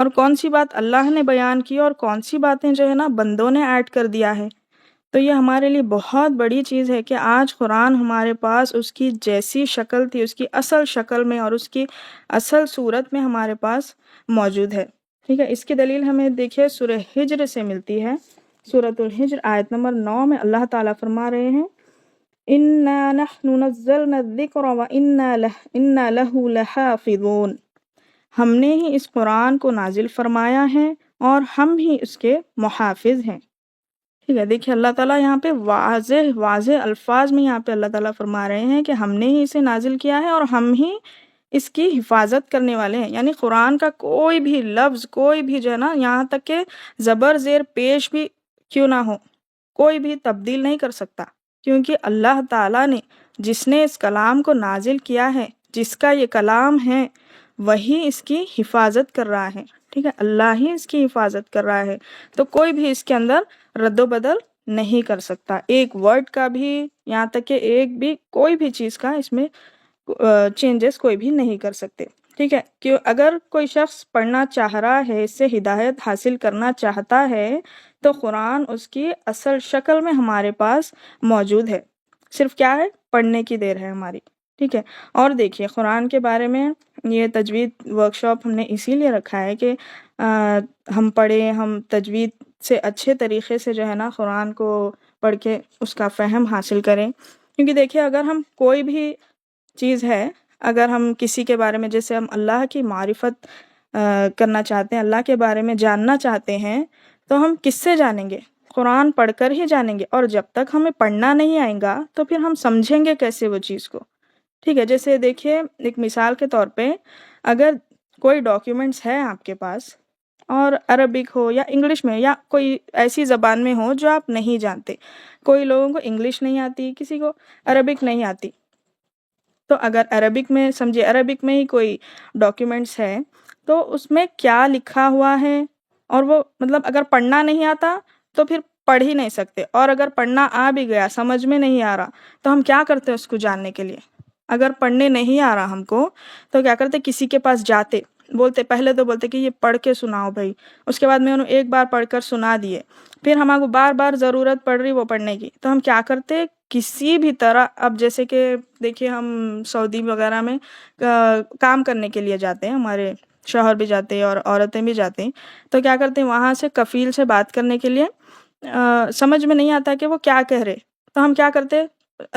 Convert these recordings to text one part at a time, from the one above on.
اور کون سی بات اللہ نے بیان کی اور کون سی باتیں جو ہے نا بندوں نے ایڈ کر دیا ہے۔ تو یہ ہمارے لیے بہت بڑی چیز ہے کہ آج قرآن ہمارے پاس اس کی جیسی شکل تھی، اس کی اصل شکل میں اور اس کی اصل صورت میں ہمارے پاس موجود ہے۔ ٹھیک ہے، اس کی دلیل ہمیں دیکھیے سورہ ہجر سے ملتی ہے۔ سورۃ الحجر آیت نمبر 9 میں اللہ تعالیٰ فرما رہے ہیں اِنَّا نَحْنُ نَزَّلْنَا الذِّكْرَ وَإِنَّا لَهُ لَحَافِظُونَ، ہم نے ہی اس قرآن کو نازل فرمایا ہے اور ہم ہی اس کے محافظ ہیں۔ ٹھیک ہے، دیکھیے اللہ تعالیٰ یہاں پہ واضح الفاظ میں یہاں پہ اللہ تعالیٰ فرما رہے ہیں کہ ہم نے ہی اسے نازل کیا ہے اور ہم ہی اس کی حفاظت کرنے والے ہیں۔ یعنی قرآن کا کوئی بھی لفظ، کوئی بھی جو ہے نا، یہاں تک کہ زبر زیر پیش بھی کیوں نہ ہو، کوئی بھی تبدیل نہیں کر سکتا، کیونکہ اللہ تعالیٰ نے جس نے اس کلام کو نازل کیا ہے، جس کا یہ کلام ہے، وہی اس کی حفاظت کر رہا ہے۔ ٹھیک ہے، اللہ ہی اس کی حفاظت کر رہا ہے، تو کوئی بھی اس کے اندر رد و بدل نہیں کر سکتا، ایک ورڈ کا بھی، یہاں تک کہ ایک بھی کوئی بھی چیز کا اس میں چینجز کوئی بھی نہیں کر سکتے۔ ٹھیک ہے، کہ اگر کوئی شخص پڑھنا چاہ رہا ہے، اس سے ہدایت حاصل کرنا چاہتا ہے، تو قرآن اس کی اصل شکل میں ہمارے پاس موجود ہے، صرف کیا ہے، پڑھنے کی دیر ہے ہماری۔ ٹھیک ہے، اور دیکھیے قرآن کے بارے میں یہ تجوید ورکشاپ ہم نے اسی لیے رکھا ہے کہ ہم پڑھیں، ہم تجوید سے اچھے طریقے سے جو ہے نا قرآن کو پڑھ کے اس کا فہم حاصل کریں۔ کیونکہ دیکھیے اگر ہم کوئی بھی چیز ہے، اگر ہم کسی کے بارے میں، جیسے ہم اللہ کی معرفت کرنا چاہتے ہیں، اللہ کے بارے میں جاننا چاہتے ہیں، تو ہم کس سے جانیں گے؟ قرآن پڑھ کر ہی جانیں گے، اور جب تک ہمیں پڑھنا نہیں آئے گا تو پھر ہم سمجھیں گے کیسے وہ چیز کو؟ ٹھیک ہے، جیسے دیکھیے ایک مثال کے طور پہ، اگر کوئی ڈاکیومنٹس ہے آپ کے پاس اور عربک ہو یا انگلش میں یا کوئی ایسی زبان میں ہو جو آپ نہیں جانتے، کوئی لوگوں کو انگلش نہیں آتی، کسی کو عربک نہیں آتی، تو اگر عربک میں سمجھے، عربک میں ہی کوئی ڈاکیومنٹس ہے تو اس میں کیا لکھا ہوا ہے، اور وہ مطلب اگر پڑھنا نہیں آتا تو پھر پڑھ ہی نہیں سکتے، اور اگر پڑھنا آ بھی گیا، سمجھ میں نہیں آ رہا، تو ہم کیا کرتے ہیں اس کو جاننے کے لیے؟ اگر پڑھنے نہیں آ رہا ہم کو تو کیا کرتے، کسی کے پاس جاتے، بولتے، پہلے تو بولتے کہ یہ پڑھ کے سناؤ بھائی، اس کے بعد میں انہوں ایک بار پڑھ کر سنا دیے، پھر ہمارے کو بار بار ضرورت پڑ رہی وہ پڑھنے کی، تو ہم کیا کرتے، کسی بھی طرح، اب جیسے کہ دیکھیے ہم سعودی وغیرہ میں کام کرنے کے لیے جاتے ہیں، ہمارے شوہر بھی جاتے ہیں اور عورتیں بھی جاتے ہیں، تو کیا کرتے ہیں وہاں سے کفیل سے بات کرنے کے لیے سمجھ میں نہیں آتا کہ وہ کیا کہہ رہے، تو ہم کیا کرتے،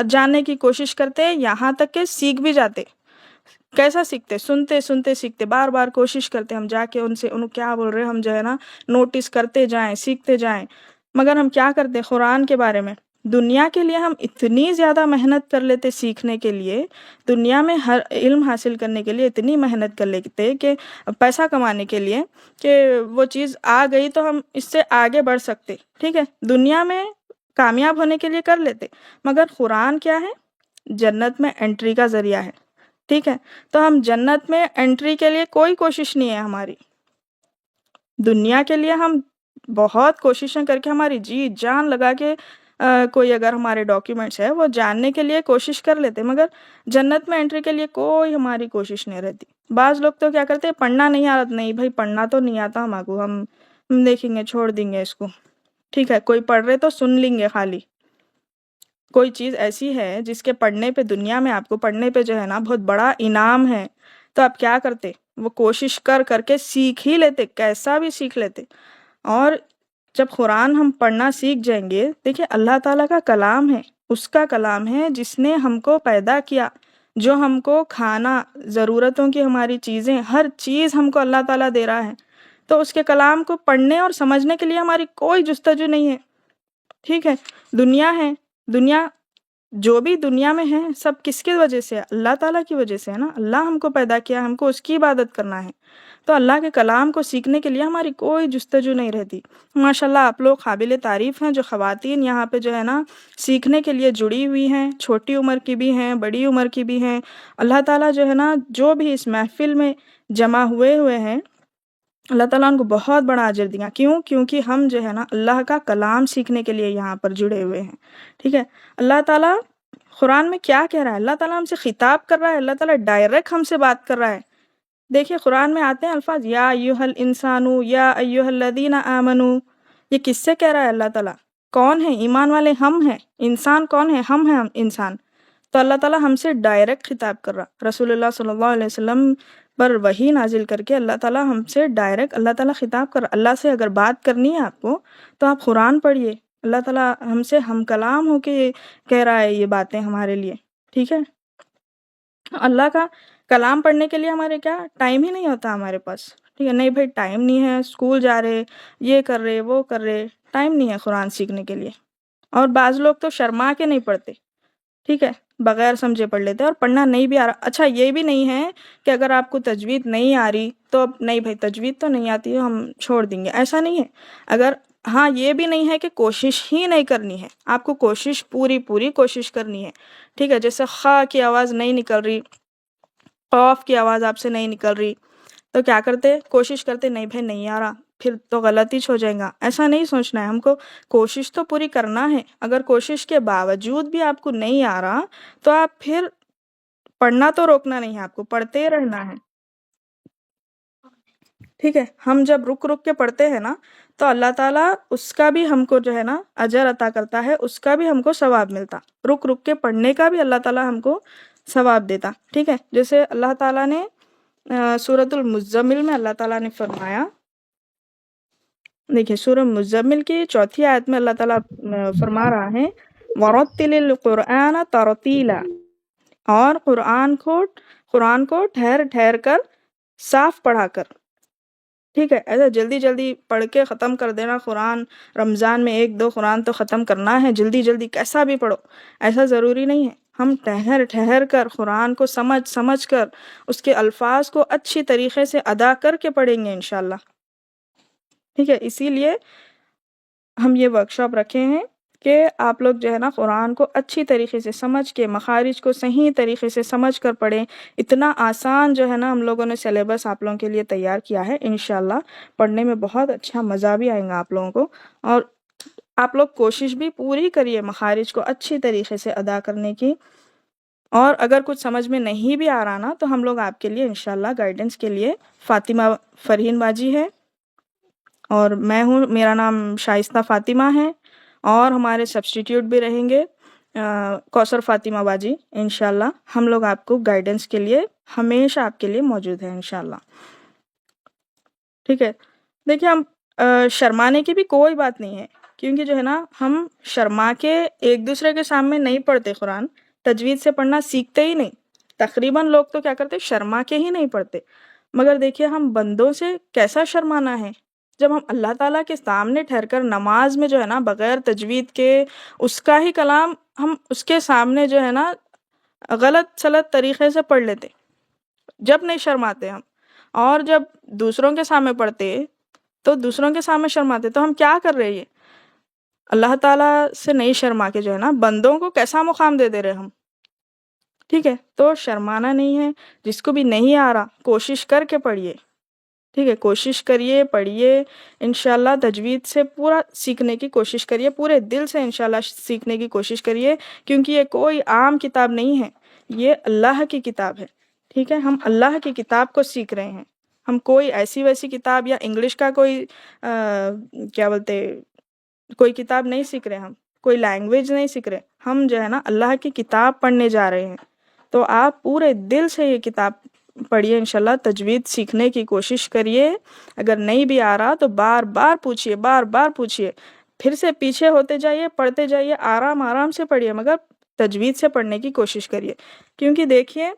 جاننے کی کوشش کرتے، یہاں تک کہ سیکھ بھی جاتے۔ کیسا سیکھتے؟ سنتے سنتے سیکھتے، بار بار کوشش کرتے ہم جا کے ان سے، انہوں کیا بول رہے، ہم جو ہے نا نوٹس کرتے جائیں، سیکھتے جائیں۔ مگر ہم کیا کرتے قرآن کے بارے میں، دنیا کے لیے ہم اتنی زیادہ محنت کر لیتے سیکھنے کے لیے، دنیا میں ہر علم حاصل کرنے کے لیے اتنی محنت کر لیتے کہ پیسہ کمانے کے لیے، کہ وہ چیز آ گئی تو ہم اس سے آگے بڑھ سکتے، ٹھیک ہے، دنیا میں کامیاب ہونے کے لیے کر لیتے، مگر قرآن کیا ہے، جنت میں انٹری کا ذریعہ ہے۔ ٹھیک ہے، تو ہم جنت میں انٹری کے لیے کوئی کوشش نہیں ہے ہماری، دنیا کے لیے ہم بہت کوششیں کر کے، ہماری جی جان لگا کے کوئی اگر ہمارے ڈاکیومنٹس ہے وہ جاننے کے لیے کوشش کر لیتے، مگر جنت میں انٹری کے لیے کوئی ہماری کوشش نہیں رہتی۔ بعض لوگ تو کیا کرتے، پڑھنا نہیں آتا، نہیں بھائی پڑھنا تو نہیں آتا ہم کو، ہم دیکھیں گے، چھوڑ دیں گے اس کو۔ ٹھیک ہے، کوئی پڑھ رہے تو سن لیں گے خالی، کوئی چیز ایسی ہے جس کے پڑھنے پہ، دنیا میں آپ کو پڑھنے پہ جو ہے نا بہت بڑا انعام ہے، تو آپ کیا کرتے، وہ کوشش کر کر کے سیکھ ہی لیتے، کیسا بھی سیکھ لیتے۔ اور جب قرآن ہم پڑھنا سیکھ جائیں گے، دیکھیں اللہ تعالیٰ کا کلام ہے، اس کا کلام ہے جس نے ہم کو پیدا کیا، جو ہم کو کھانا، ضرورتوں کی ہماری چیزیں، ہر چیز ہم کو اللہ تعالیٰ دے رہا ہے، تو اس کے کلام کو پڑھنے اور سمجھنے کے لیے ہماری کوئی جستجو نہیں ہے۔ ٹھیک ہے، دنیا ہے، دنیا جو بھی دنیا میں ہے سب کس کی وجہ سے ہے، اللہ تعالیٰ کی وجہ سے ہے نا، اللہ ہم کو پیدا کیا، ہم کو اس کی عبادت کرنا ہے، تو اللہ کے کلام کو سیکھنے کے لیے ہماری کوئی جستجو نہیں رہتی۔ ماشاءاللہ آپ لوگ قابل تعریف ہیں، جو خواتین یہاں پہ جو ہے نا سیکھنے کے لیے جڑی ہوئی ہیں، چھوٹی عمر کی بھی ہیں، بڑی عمر کی بھی ہیں، اللہ تعالیٰ جو ہے نا جو بھی اس محفل میں جمع ہوئے ہیں، اللہ تعالیٰ ان کو بہت بڑا اجر دیا، کیونکہ ہم جو ہے نا اللہ کا کلام سیکھنے کے لیے یہاں پر جڑے ہوئے ہیں۔ ٹھیک ہے، اللہ تعالیٰ قرآن میں کیا کہہ رہا ہے، اللہ تعالیٰ ہم سے خطاب کر رہا ہے، اللہ تعالیٰ ڈائریکٹ ہم سے بات کر رہا ہے، دیکھیے قرآن میں آتے ہیں الفاظ یا ایھا الانسان یا ایھا الذین آمنو، یہ کس سے کہہ رہا ہے اللہ تعالیٰ؟ کون ہے ایمان والے؟ ہم ہیں۔ انسان کون ہے؟ ہم ہیں، ہم انسان۔ تو اللہ تعالیٰ ہم سے ڈائریکٹ خطاب کر رہا، رسول اللہ صلی اللہ علیہ وسلم پر وحی نازل کر کے اللہ تعالیٰ ہم سے ڈائریکٹ اللہ تعالیٰ خطاب کر رہا۔ اللہ سے اگر بات کرنی ہے آپ کو تو آپ قرآن پڑھیے، اللہ تعالیٰ ہم سے ہم کلام ہو کے کہہ رہا ہے یہ باتیں ہمارے لیے، ٹھیک ہے؟ اللہ کا کلام پڑھنے کے لیے ہمارے کیا ٹائم ہی نہیں ہوتا ہمارے پاس، ٹھیک ہے؟ نہیں بھائی ٹائم نہیں ہے، اسکول جا رہے، یہ کر رہے، وہ کر رہے، ٹائم نہیں ہے قرآن سیکھنے کے لیے۔ اور بعض لوگ تو شرما کے نہیں پڑھتے، ٹھیک ہے، بغیر سمجھے پڑھ لیتے، اور پڑھنا نہیں بھی آ رہا۔ اچھا یہ بھی نہیں ہے کہ اگر آپ کو تجوید نہیں آ رہی تو اب نہیں بھائی تجوید تو نہیں آتی ہم چھوڑ دیں گے، ایسا نہیں ہے۔ اگر ہاں یہ بھی نہیں ہے کہ کوشش ہی نہیں کرنی ہے، آپ کو کوشش پوری کوشش کرنی ہے، ٹھیک ہے؟ جیسے خا کی آواز نہیں نکل رہی، قاف کی آواز آپ سے نہیں نکل رہی، تو کیا کرتے؟ کوشش کرتے، نہیں بھائی نہیں آ رہا، پھر تو غلطی ہو جائے گا، ایسا نہیں سوچنا ہے ہم کو۔ کوشش تو پوری کرنا ہے، اگر کوشش کے باوجود بھی آپ کو نہیں آ رہا تو آپ پھر پڑھنا تو روکنا نہیں ہے، آپ کو پڑھتے رہنا ہے، ٹھیک ہے؟ ہم جب رک کے پڑھتے ہیں نا تو اللہ تعالیٰ اس کا بھی ہم کو جو ہے نا اجر عطا کرتا ہے، اس کا بھی ہم کو ثواب ملتا، رک کے پڑھنے کا بھی اللہ تعالیٰ ہم کو ثواب دیتا، ٹھیک ہے؟ جیسے اللہ تعالیٰ نے سورۃ المزمل میں اللہ تعالیٰ نے فرمایا، دیکھیے سورہ مزمل کی 4 آیت میں اللہ تعالیٰ فرما رہا ہے وَرَتِّلِ الْقُرْآنَ تَرْتِيلًا، اور قرآن کو ٹھہر کر صاف پڑھا کر، ٹھیک ہے؟ ایسا جلدی پڑھ کے ختم کر دینا قرآن، رمضان میں 1-2 قرآن تو ختم کرنا ہے، جلدی کیسا بھی پڑھو، ایسا ضروری نہیں ہے۔ ہم ٹھہر کر قرآن کو سمجھ کر اس کے الفاظ کو اچھی طریقے سے ادا کر کے پڑھیں گے انشاءاللہ، ٹھیک ہے؟ اسی لیے ہم یہ ورکشاپ رکھے ہیں کہ آپ لوگ جو ہے نا قرآن کو اچھی طریقے سے سمجھ کے مخارج کو صحیح طریقے سے سمجھ کر پڑھیں۔ اتنا آسان جو ہے نا ہم لوگوں نے سلیبس آپ لوگوں کے لیے تیار کیا ہے، انشاءاللہ پڑھنے میں بہت اچھا مزہ بھی آئے گا آپ لوگوں کو، اور آپ لوگ کوشش بھی پوری کریے مخارج کو اچھی طریقے سے ادا کرنے کی۔ اور اگر کچھ سمجھ میں نہیں بھی آ رہا نا تو ہم لوگ آپ کے لیے انشاءاللہ گائیڈنس کے لیے فاطمہ فرحین باجی ہے، اور میں ہوں، میرا نام شائستہ فاطمہ ہے، اور ہمارے سبسٹیٹیوٹ بھی رہیں گے کوثر فاطمہ باجی، انشاءاللہ ہم لوگ آپ کو گائیڈنس کے لیے ہمیشہ آپ کے لیے موجود ہیں انشاءاللہ، ٹھیک ہے؟ دیکھیے ہم شرمانے کی بھی کوئی بات نہیں ہے، کیونکہ جو ہے نا ہم شرما کے ایک دوسرے کے سامنے نہیں پڑھتے، قرآن تجوید سے پڑھنا سیکھتے ہی نہیں، تقریباً لوگ تو کیا کرتے شرما کے ہی نہیں پڑھتے، مگر دیکھیے ہم بندوں سے کیسا شرمانا ہے جب ہم اللہ تعالیٰ کے سامنے ٹھہر کر نماز میں جو ہے نا بغیر تجوید کے اس کا ہی کلام ہم اس کے سامنے جو ہے نا غلط سلط طریقے سے پڑھ لیتے، جب نہیں شرماتے ہم، اور جب دوسروں کے سامنے پڑھتے تو دوسروں کے سامنے شرماتے، تو ہم کیا کر رہے ہیں؟ اللہ تعالیٰ سے نہیں شرما کے جو ہے نا بندوں کو کیسا مقام دے رہے ہم، ٹھیک ہے؟ تو شرمانا نہیں ہے، جس کو بھی نہیں آ رہا کوشش کر کے پڑھیے، ٹھیک ہے؟ کوشش کریے، پڑھیے، انشاءاللہ تجوید سے پورا سیکھنے کی کوشش کریے، پورے دل سے انشاءاللہ سیکھنے کی کوشش کریے، کیونکہ یہ کوئی عام کتاب نہیں ہے، یہ اللہ کی کتاب ہے، ٹھیک ہے؟ ہم اللہ کی کتاب کو سیکھ رہے ہیں، ہم کوئی ایسی ویسی کتاب یا انگلش کا کوئی کیا بولتے کوئی کتاب نہیں سیکھ رہے، ہم کوئی لینگویج نہیں سیکھ رہے، ہم جو ہے نا اللہ کی کتاب پڑھنے جا رہے ہیں۔ تو آپ پورے دل سے یہ کتاب پڑھیے، انشاءاللہ تجوید سیکھنے کی کوشش کریے، اگر نہیں بھی آ رہا تو بار بار پوچھیے، پھر سے پیچھے ہوتے جائیے، پڑھتے جائیے، آرام سے پڑھیے، مگر تجوید سے پڑھنے کی کوشش کریے، کیونکہ دیکھیے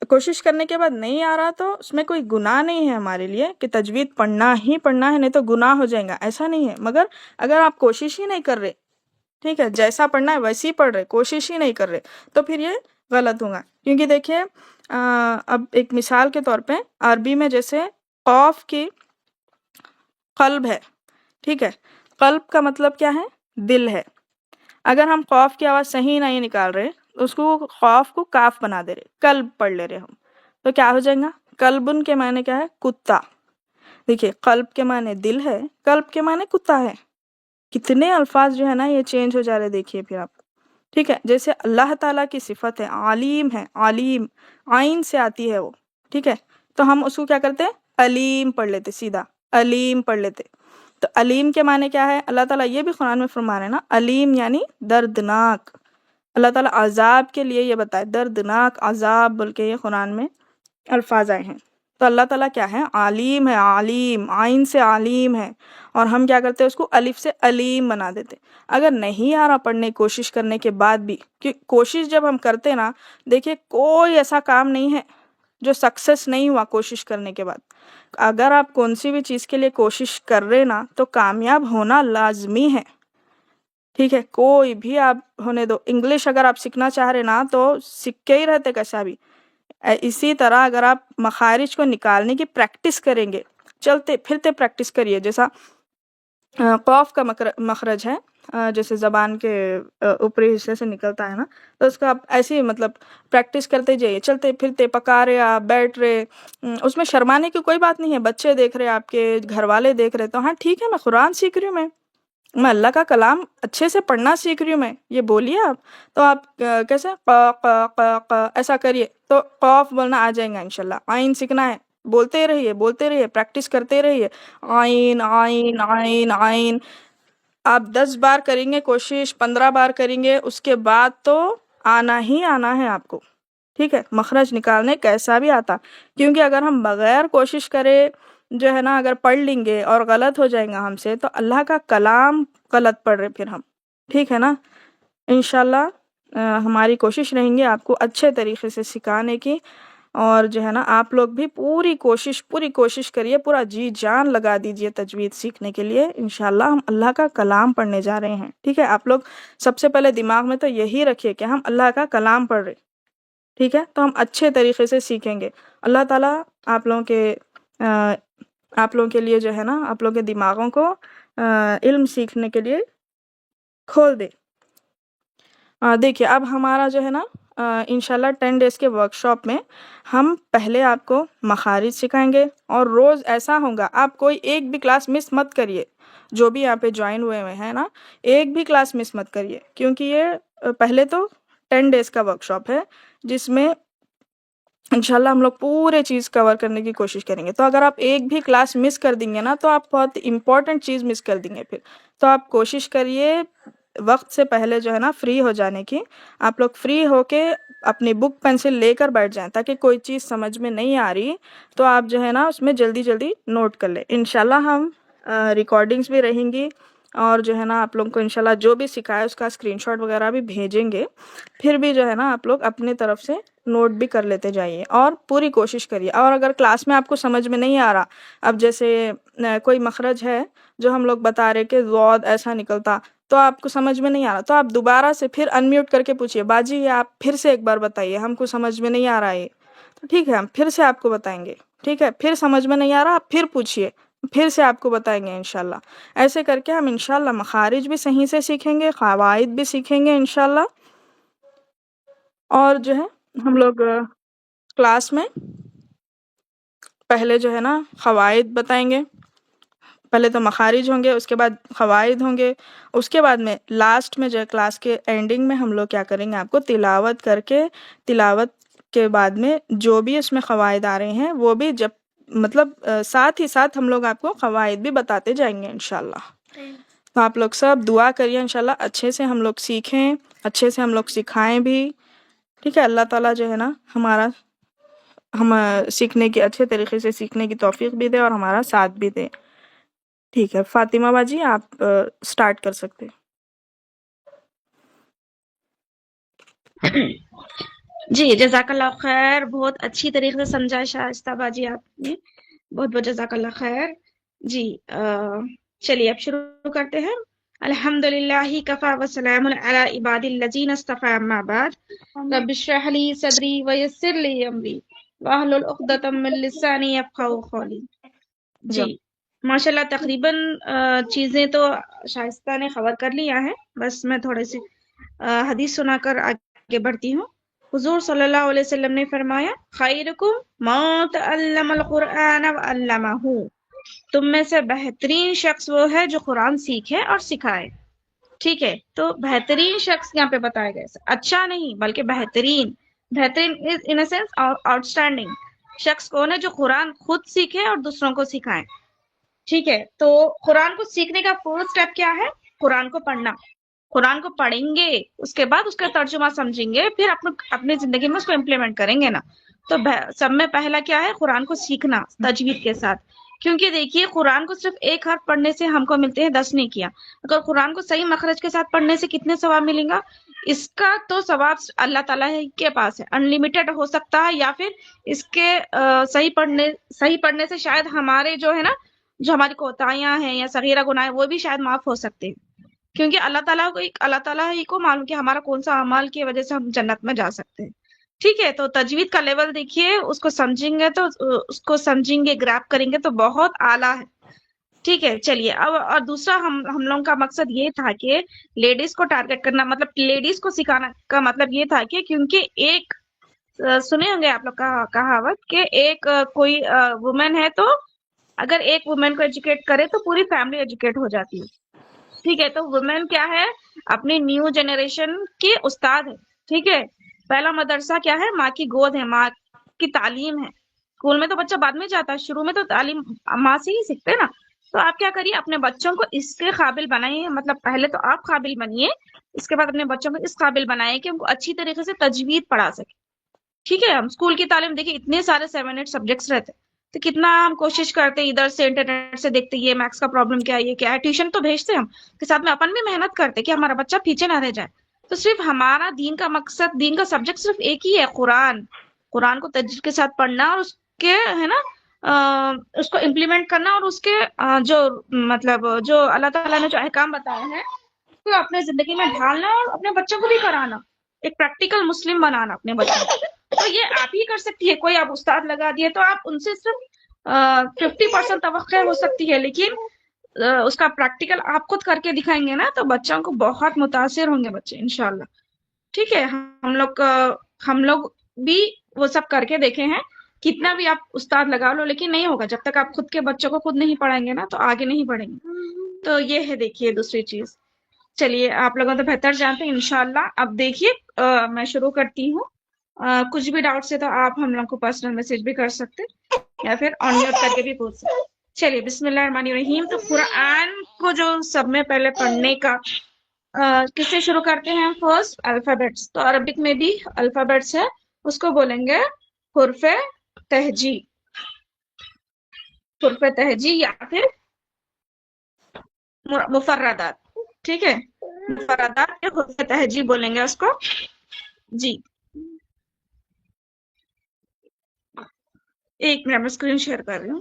کوشش کرنے کے بعد نہیں آ رہا تو اس میں کوئی گناہ نہیں ہے ہمارے لیے کہ تجوید پڑھنا ہی پڑھنا ہے، نہیں تو گناہ ہو جائے گا، ایسا نہیں ہے، مگر اگر آپ کوشش ہی نہیں کر رہے، ٹھیک ہے، جیسا پڑھنا ہے ویسے ہی پڑھ رہے، کوشش ہی نہیں کر رہے، تو پھر یہ غلط ہوگا، کیونکہ دیکھیے اب ایک مثال کے طور پہ عربی میں جیسے قاف کی قلب ہے، ٹھیک ہے؟ قلب کا مطلب کیا ہے؟ دل ہے، اگر ہم قاف کی آواز صحیح نہیں نکال رہے، اس کو قاف کو کاف بنا دے رہے، قلب پڑھ لے رہے ہم، تو کیا ہو جائے گا؟ قلبن کے معنی کیا ہے؟ کتا، دیکھیے قلب کے معنی دل ہے، قلب کے معنی کتا ہے، کتنے الفاظ جو ہے نا یہ چینج ہو جا رہے، دیکھیے پھر آپ، ٹھیک ہے؟ جیسے اللہ تعالیٰ کی صفت ہے، علیم ہے، علیم عین سے آتی ہے وہ، ٹھیک ہے، تو ہم اس کو کیا کرتے علیم پڑھ لیتے، سیدھا علیم پڑھ لیتے۔ تو علیم کے معنی کیا ہے؟ اللہ تعالیٰ یہ بھی قرآن میں فرما رہے ہیں نا، علیم یعنی دردناک۔ اللہ تعالیٰ عذاب کے لیے یہ بتائے، دردناک عذاب بول کے یہ قرآن میں الفاظ آئے ہیں۔ تو اللہ تعالیٰ کیا ہے؟ عالیم ہے، عالیم، عین سے عالیم ہے، اور ہم کیا کرتے ہیں اس کو الف سے علیم بنا دیتے۔ اگر نہیں آ رہا پڑھنے کوشش کرنے کے بعد بھی، کہ کوشش جب ہم کرتے نا، دیکھیے کوئی ایسا کام نہیں ہے جو سکسیس نہیں ہوا کوشش کرنے کے بعد۔ اگر آپ کون سی بھی چیز کے لیے کوشش کر رہے نا تو کامیاب ہونا لازمی ہے، ٹھیک ہے؟ کوئی بھی آپ ہونے دو، انگلش اگر آپ سیکھنا چاہ رہے نا تو سیکھے ہی رہتے کیسا بھی۔ اسی طرح اگر آپ مخارج کو نکالنے کی پریکٹس کریں گے، چلتے پھرتے پریکٹس کریے، جیسا قوف کا مخرج ہے، جیسے زبان کے اوپری حصے سے نکلتا ہے نا، تو اس کا آپ ایسے ہی مطلب پریکٹس کرتے جائیے، چلتے پھرتے، پکا رہے آپ، بیٹھ رہے، اس میں شرمانے کی کوئی بات نہیں ہے۔ بچے دیکھ رہے آپ کے، گھر والے دیکھ رہے، تو ہاں ٹھیک ہے، میں قرآن سیکھ رہی ہوں، میں اللہ کا کلام اچھے سے پڑھنا سیکھ رہی ہوں، میں یہ بولیے آپ۔ تو آپ کیسے ق ق ق ق ایسا کریے تو قوف بولنا آ جائیں گا انشاءاللہ۔ آئین سیکھنا ہے، بولتے رہیے، بولتے رہیے، پریکٹس کرتے رہیے، آئین آئین آئین آئین۔ آپ 10 بار کریں گے کوشش، 15 بار کریں گے، اس کے بعد تو آنا ہی آنا ہے آپ کو، ٹھیک ہے؟ مخرج نکالنے کیسا بھی آتا، کیونکہ اگر ہم بغیر کوشش کرے جو ہے نا، اگر پڑھ لیں گے اور غلط ہو جائیں گا ہم سے، تو اللہ کا کلام غلط پڑھ رہے پھر ہم، ٹھیک ہے نا؟ انشاءاللہ ہماری کوشش رہیں گی آپ کو اچھے طریقے سے سکھانے کی، اور جو ہے نا آپ لوگ بھی پوری کوشش کریے، پورا جی جان لگا دیجئے تجوید سیکھنے کے لیے۔ انشاءاللہ ہم اللہ کا کلام پڑھنے جا رہے ہیں، ٹھیک ہے؟ آپ لوگ سب سے پہلے دماغ میں تو یہی رکھیے کہ ہم اللہ کا کلام پڑھ رہے، ٹھیک ہے؟ تو ہم اچھے طریقے سے سیکھیں گے۔ اللہ تعالیٰ آپ لوگوں کے لیے جو ہے نا، آپ لوگوں کے دماغوں کو علم سیکھنے کے لیے کھول دے۔ دیکھیے اب ہمارا جو ہے نا انشاءاللہ 10 ڈیز کے ورکشاپ میں ہم پہلے آپ کو مخارج سکھائیں گے، اور روز ایسا ہوگا آپ کوئی ایک بھی کلاس مس مت کریے، جو بھی یہاں پہ جوائن ہوئے ہیں نا، ایک بھی کلاس مس مت کریے، کیونکہ یہ پہلے تو 10 ڈیز کا ورکشاپ ہے، جس میں انشاءاللہ ہم لوگ پورے چیز کور کرنے کی کوشش کریں گے۔ تو اگر آپ ایک بھی کلاس مس کر دیں گے نا تو آپ بہت امپورٹنٹ چیز مس کر دیں گے پھر۔ تو آپ کوشش کریے وقت سے پہلے جو ہے نا فری ہو جانے کی، آپ لوگ فری ہو کے اپنی بک پینسل لے کر بیٹھ جائیں، تاکہ کوئی چیز سمجھ میں نہیں آ رہی تو آپ جو ہے نا اس میں جلدی جلدی نوٹ کر لیں۔ انشاءاللہ ہم ریکارڈنگز بھی رہیں گی، اور جو ہے نا آپ لوگوں کو انشاءاللہ جو بھی سکھائے اس کا اسکرین شاٹ وغیرہ بھی بھیجیں گے، پھر بھی جو ہے نا آپ لوگ اپنے طرف سے نوٹ بھی کر لیتے جائیے، اور پوری کوشش کریے۔ اور اگر کلاس میں آپ کو سمجھ میں نہیں آ رہا، اب جیسے کوئی مخرج ہے جو ہم لوگ بتا رہے کہ ضاد ایسا نکلتا، تو آپ کو سمجھ میں نہیں آ رہا، تو آپ دوبارہ سے پھر انمیوٹ کر کے پوچھئے، باجی یہ آپ پھر سے ایک بار بتائیے، ہم کو سمجھ میں نہیں آ رہا ہے، تو ٹھیک ہے ہم پھر سے آپ کو بتائیں گے، ٹھیک ہے؟ پھر سمجھ میں نہیں آ رہا آپ پھر پوچھئے، پھر سے آپ کو بتائیں گے انشاءاللہ۔ ایسے کر کے ہم انشاءاللہ مخارج بھی صحیح سے سیکھیں گے، قواعد بھی سیکھیں گے انشاءاللہ، اور جو ہے ہم لوگ کلاس میں پہلے جو ہے نا قواعد بتائیں گے، پہلے تو مخارج ہوں گے، اس کے بعد قواعد ہوں گے، اس کے بعد میں لاسٹ میں جو ہے کلاس کے اینڈنگ میں ہم لوگ کیا کریں گے، آپ کو تلاوت کر کے، تلاوت کے بعد میں جو بھی اس میں قواعد آ رہے ہیں وہ بھی جب مطلب ساتھ ہی ساتھ ہم لوگ آپ کو قواعد بھی بتاتے جائیں گے انشاءاللہ۔ تو آپ لوگ سب دعا کریے انشاءاللہ اچھے سے ہم لوگ سیکھیں، اچھے سے ہم لوگ سکھائیں بھی، ٹھیک ہے؟ اللہ تعالیٰ جو ہے نا ہم سیکھنے کی اچھے طریقے سے سیکھنے کی توفیق بھی دے اور ہمارا ساتھ بھی دے، ٹھیک ہے؟ فاطمہ باجی آپ سٹارٹ کر سکتے۔ جی جزاک اللہ خیر، بہت اچھی طریقے سے سمجھا شائستہ باجی آپ نے، بہت بہت جزاک اللہ خیر۔ جی چلیے اب شروع کرتے ہیں۔ الحمدللہ کفا وسلام علی عباد الذین اصطفی، اما بعد، رب اشرح لی صدری ویسر لی امری واحلل عقدۃ من لسانی یفقہوا قولی۔ جی ماشاءاللہ تقریباً چیزیں تو شائستہ نے خبر کر لیا ہے، بس میں تھوڑے سی حدیث سنا کر آگے بڑھتی ہوں۔ حضور صلی اللہ علیہ وسلم نے فرمایا، خیرکم من تعلم القرآن وعلمہ، تم میں سے بہترین شخص وہ ہے جو قرآن سیکھے اور سکھائے، ٹھیک ہے؟ تو بہترین شخص یہاں پہ بتایا گیا، اچھا نہیں بلکہ بہترین، بہترین ان اے سینس آؤٹ اسٹینڈنگ، شخص کون ہے جو قرآن خود سیکھے اور دوسروں کو سکھائے. ٹھیک ہے، تو قرآن کو سیکھنے کا فرسٹ اسٹیپ کیا ہے؟ قرآن کو پڑھنا. قرآن کو پڑھیں گے، اس کے بعد اس کا ترجمہ سمجھیں گے، پھر اپنی زندگی میں اس کو امپلیمنٹ کریں گے نا. تو سب میں پہلا کیا ہے؟ قرآن کو سیکھنا تجوید کے ساتھ. کیونکہ دیکھیے قرآن کو صرف ایک حرف پڑھنے سے ہم کو ملتے ہیں 10 نیکیاں. اگر قرآن کو صحیح مخرج کے ساتھ پڑھنے سے کتنے ثواب ملیں گا؟ اس کا تو ثواب اللہ تعالیٰ کے پاس ہے، ان لمیٹڈ ہو سکتا ہے، یا پھر اس کے صحیح پڑھنے سے شاید ہمارے جو ہے نا، جو ہماری کوتاہیاں ہیں یا صغیرہ گناہ ہیں، وہ بھی شاید معاف ہو سکتے ہیں. کیونکہ اللہ تعالیٰ ہی کو معلوم کہ ہمارا کون سا اعمال کی وجہ سے ہم جنت میں جا سکتے ہیں. ٹھیک ہے، تو تجوید کا لیول دیکھیے، اس کو سمجھیں گے تو اس کو سمجھیں گے، گریپ کریں گے تو بہت اعلیٰ ہے. ٹھیک ہے، چلیے اب اور دوسرا ہم لوگوں کا مقصد یہ تھا کہ لیڈیز کو ٹارگٹ کرنا، مطلب لیڈیز کو سکھانا کا مطلب یہ تھا کہ کیونکہ ایک سنے ہوں گے آپ لوگ کا کہاوت کہ ایک کوئی وومن ہے تو اگر ایک وومن کو ایجوکیٹ کرے تو پوری فیملی ایجوکیٹ ہو جاتی ہے. ٹھیک ہے، تو وومن کیا ہے؟ اپنی نیو جنریشن کی استاد ہے. ٹھیک ہے، پہلا مدرسہ کیا ہے؟ ماں کی گود ہے، ماں کی تعلیم ہے. اسکول میں تو بچہ بعد میں جاتا ہے، شروع میں تو تعلیم ماں سے ہی سیکھتے نا. تو آپ کیا کریے؟ اپنے بچوں کو اس کے قابل بنائیے، مطلب پہلے تو آپ قابل بنیے، اس کے بعد اپنے بچوں کو اس قابل بنائیں کہ ان کو اچھی طریقے سے تجوید پڑھا سکے. ٹھیک ہے، ہم اسکول کی تعلیم دیکھیں اتنے سارے 7-8 سبجیکٹس رہتے، تو کتنا ہم کوشش کرتے ادھر سے انٹرنیٹ سے دیکھتے یہ میتھس کا پرابلم کیا ہے، یہ کیا ہے، ٹیوشن تو بھیجتے ہم کے ساتھ میں اپن بھی محنت کرتے کہ ہمارا بچہ پیچھے نہ رہ جائے. تو صرف ہمارا دین کا مقصد، دین کا سبجیکٹ صرف ایک ہی ہے، قرآن کو تجوید کے ساتھ پڑھنا اور اس کے ہے نا اس کو امپلیمنٹ کرنا، اور اس کے جو مطلب جو اللہ تعالیٰ نے جو احکام بتائے ہیں اس کو اپنے زندگی میں ڈھالنا اور اپنے بچوں کو بھی کرانا، ایک پریکٹیکل مسلم بنانا اپنے بچوں کو. تو یہ آپ ہی کر سکتی ہے. کوئی آپ استاد لگا دیے تو آپ ان سے صرف 50% توقع ہو سکتی ہے، لیکن اس کا پریکٹیکل آپ خود کر کے دکھائیں گے نا تو بچوں کو بہت متاثر ہوں گے بچے انشاءاللہ. ٹھیک ہے، ہم لوگ بھی وہ سب کر کے دیکھے ہیں. کتنا بھی آپ استاد لگا لو لیکن نہیں ہوگا جب تک آپ خود کے بچوں کو خود نہیں پڑھائیں گے نا، تو آگے نہیں بڑھیں گے. تو یہ ہے دیکھیے دوسری چیز. چلیے آپ لوگوں تو بہتر جانتے ہیں انشاءاللہ. اب دیکھیے میں شروع کرتی ہوں. کچھ بھی ڈاؤٹ ہے تو آپ ہم لوگ کو پرسنل میسج بھی کر سکتے یا پھر آن میوٹ کر کے بھی پوچھ سکتے. چلیے بسم اللہ الرحمن الرحیم. تو قرآن کو جو سب میں پہلے پڑھنے کا کس سے شروع کرتے ہیں؟ First alphabets. تو عربک میں بھی الفابیٹس ہے، اس کو بولیں گے حرف تہجی. حرف تہجی یا پھر مفردات. ٹھیک ہے، مفردات کے حرف تہجی بولیں گے اس کو. جی ایک منٹ میں اسکرین شیئر کر رہی ہوں.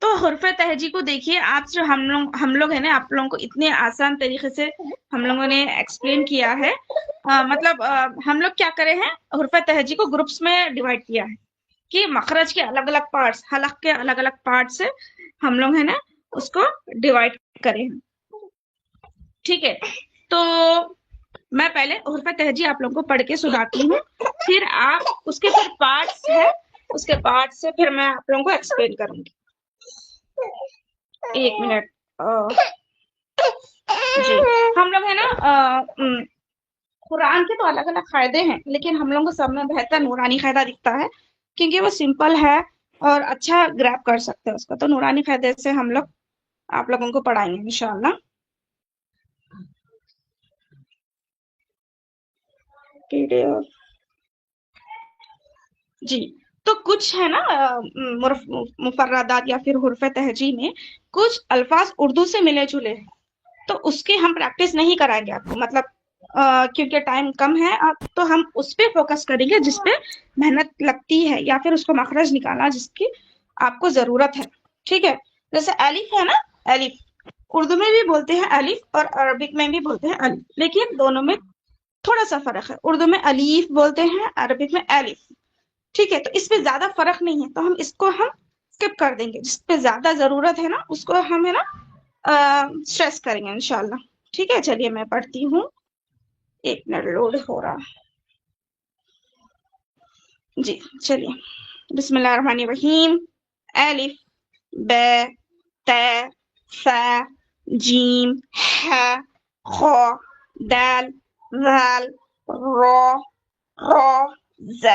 تو حرف تہجی کو دیکھیے آپ، جو ہم لوگ ہیں نا، آپ لوگوں کو اتنے آسان طریقے سے ہم لوگوں نے ایکسپلین کیا ہے. مطلب ہم لوگ کیا کرے ہیں، حرف تہجی کو گروپس میں ڈیوائڈ کیا ہے کہ مخرج کے الگ الگ پارٹس، حلق کے الگ الگ پارٹ سے ہم لوگ ہیں نا اس کو ڈیوائڈ کرے ہیں. ٹھیک ہے، تو میں پہلے حرف تہجی آپ لوگوں کو پڑھ کے سناتی ہوں، پھر آپ اس کے پھر پارٹس ہے، اس کے پارٹ سے پھر میں آپ لوگوں کو ایکسپلین کروں گی. ایک منٹ. جی ہم لوگ ہے نا قرآن کے تو الگ الگ قاعدے ہیں، لیکن ہم لوگوں کو سب میں بہتر نورانی قاعدہ دکھتا ہے کیونکہ وہ سمپل ہے اور اچھا گریپ کر سکتے ہیں اس کا. تو نورانی قاعدے سے ہم لوگ آپ لوگوں کو پڑھائیں گے انشاءاللہ. جی تو کچھ ہے نا مفردات یا پھر حرف تہجی میں کچھ الفاظ اردو سے ملے جلے ہیں، تو اس کی ہم پریکٹس نہیں کرائیں گے آپ کو، مطلب کیونکہ ٹائم کم ہے تو ہم اس پہ فوکس کریں گے جس پہ محنت لگتی ہے یا پھر اس کو مخرج نکالنا جس کی آپ کو ضرورت ہے. ٹھیک ہے، جیسے الف ہے نا، الف اردو میں بھی بولتے ہیں الف اور عربک میں بھی بولتے ہیں الف، لیکن دونوں میں تھوڑا سا فرق ہے. اردو میں الف بولتے ہیں، عربک میں الف. ٹھیک ہے، تو اس پہ زیادہ فرق نہیں ہے، تو ہم اس کو ہم اسکپ کر دیں گے. جس پہ زیادہ ضرورت ہے نا اس کو ہم ہے نا اسٹریس کریں گے انشاءاللہ. ٹھیک ہے، چلیے میں پڑھتی ہوں. ایک منٹ لوڈ ہو رہا. جی چلیے بسم اللہ الرحمن الرحیم. الف ب ت ث جیم ح خ دال ذال را را ز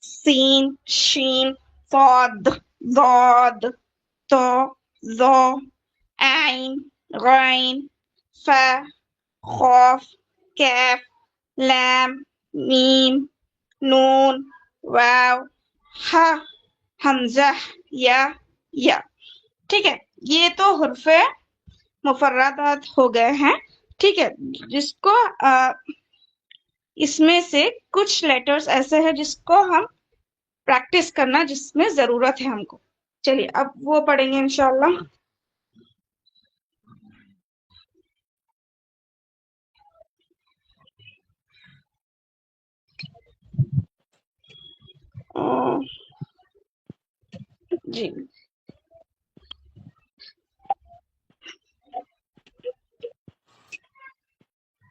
سین شین صاد ضاد طا ظا عین غین ف خاف کیف لام میم نون واو ح حمزہ یا ٹھیک ہے. یہ تو حرف مفردات ہو گئے ہیں. ٹھیک ہے, جس کو اس میں سے کچھ لیٹرز ایسے ہیں جس کو ہم پریکٹس کرنا جس میں ضرورت ہے ہم کو. چلیے اب وہ پڑھیں گے انشاءاللہ. جی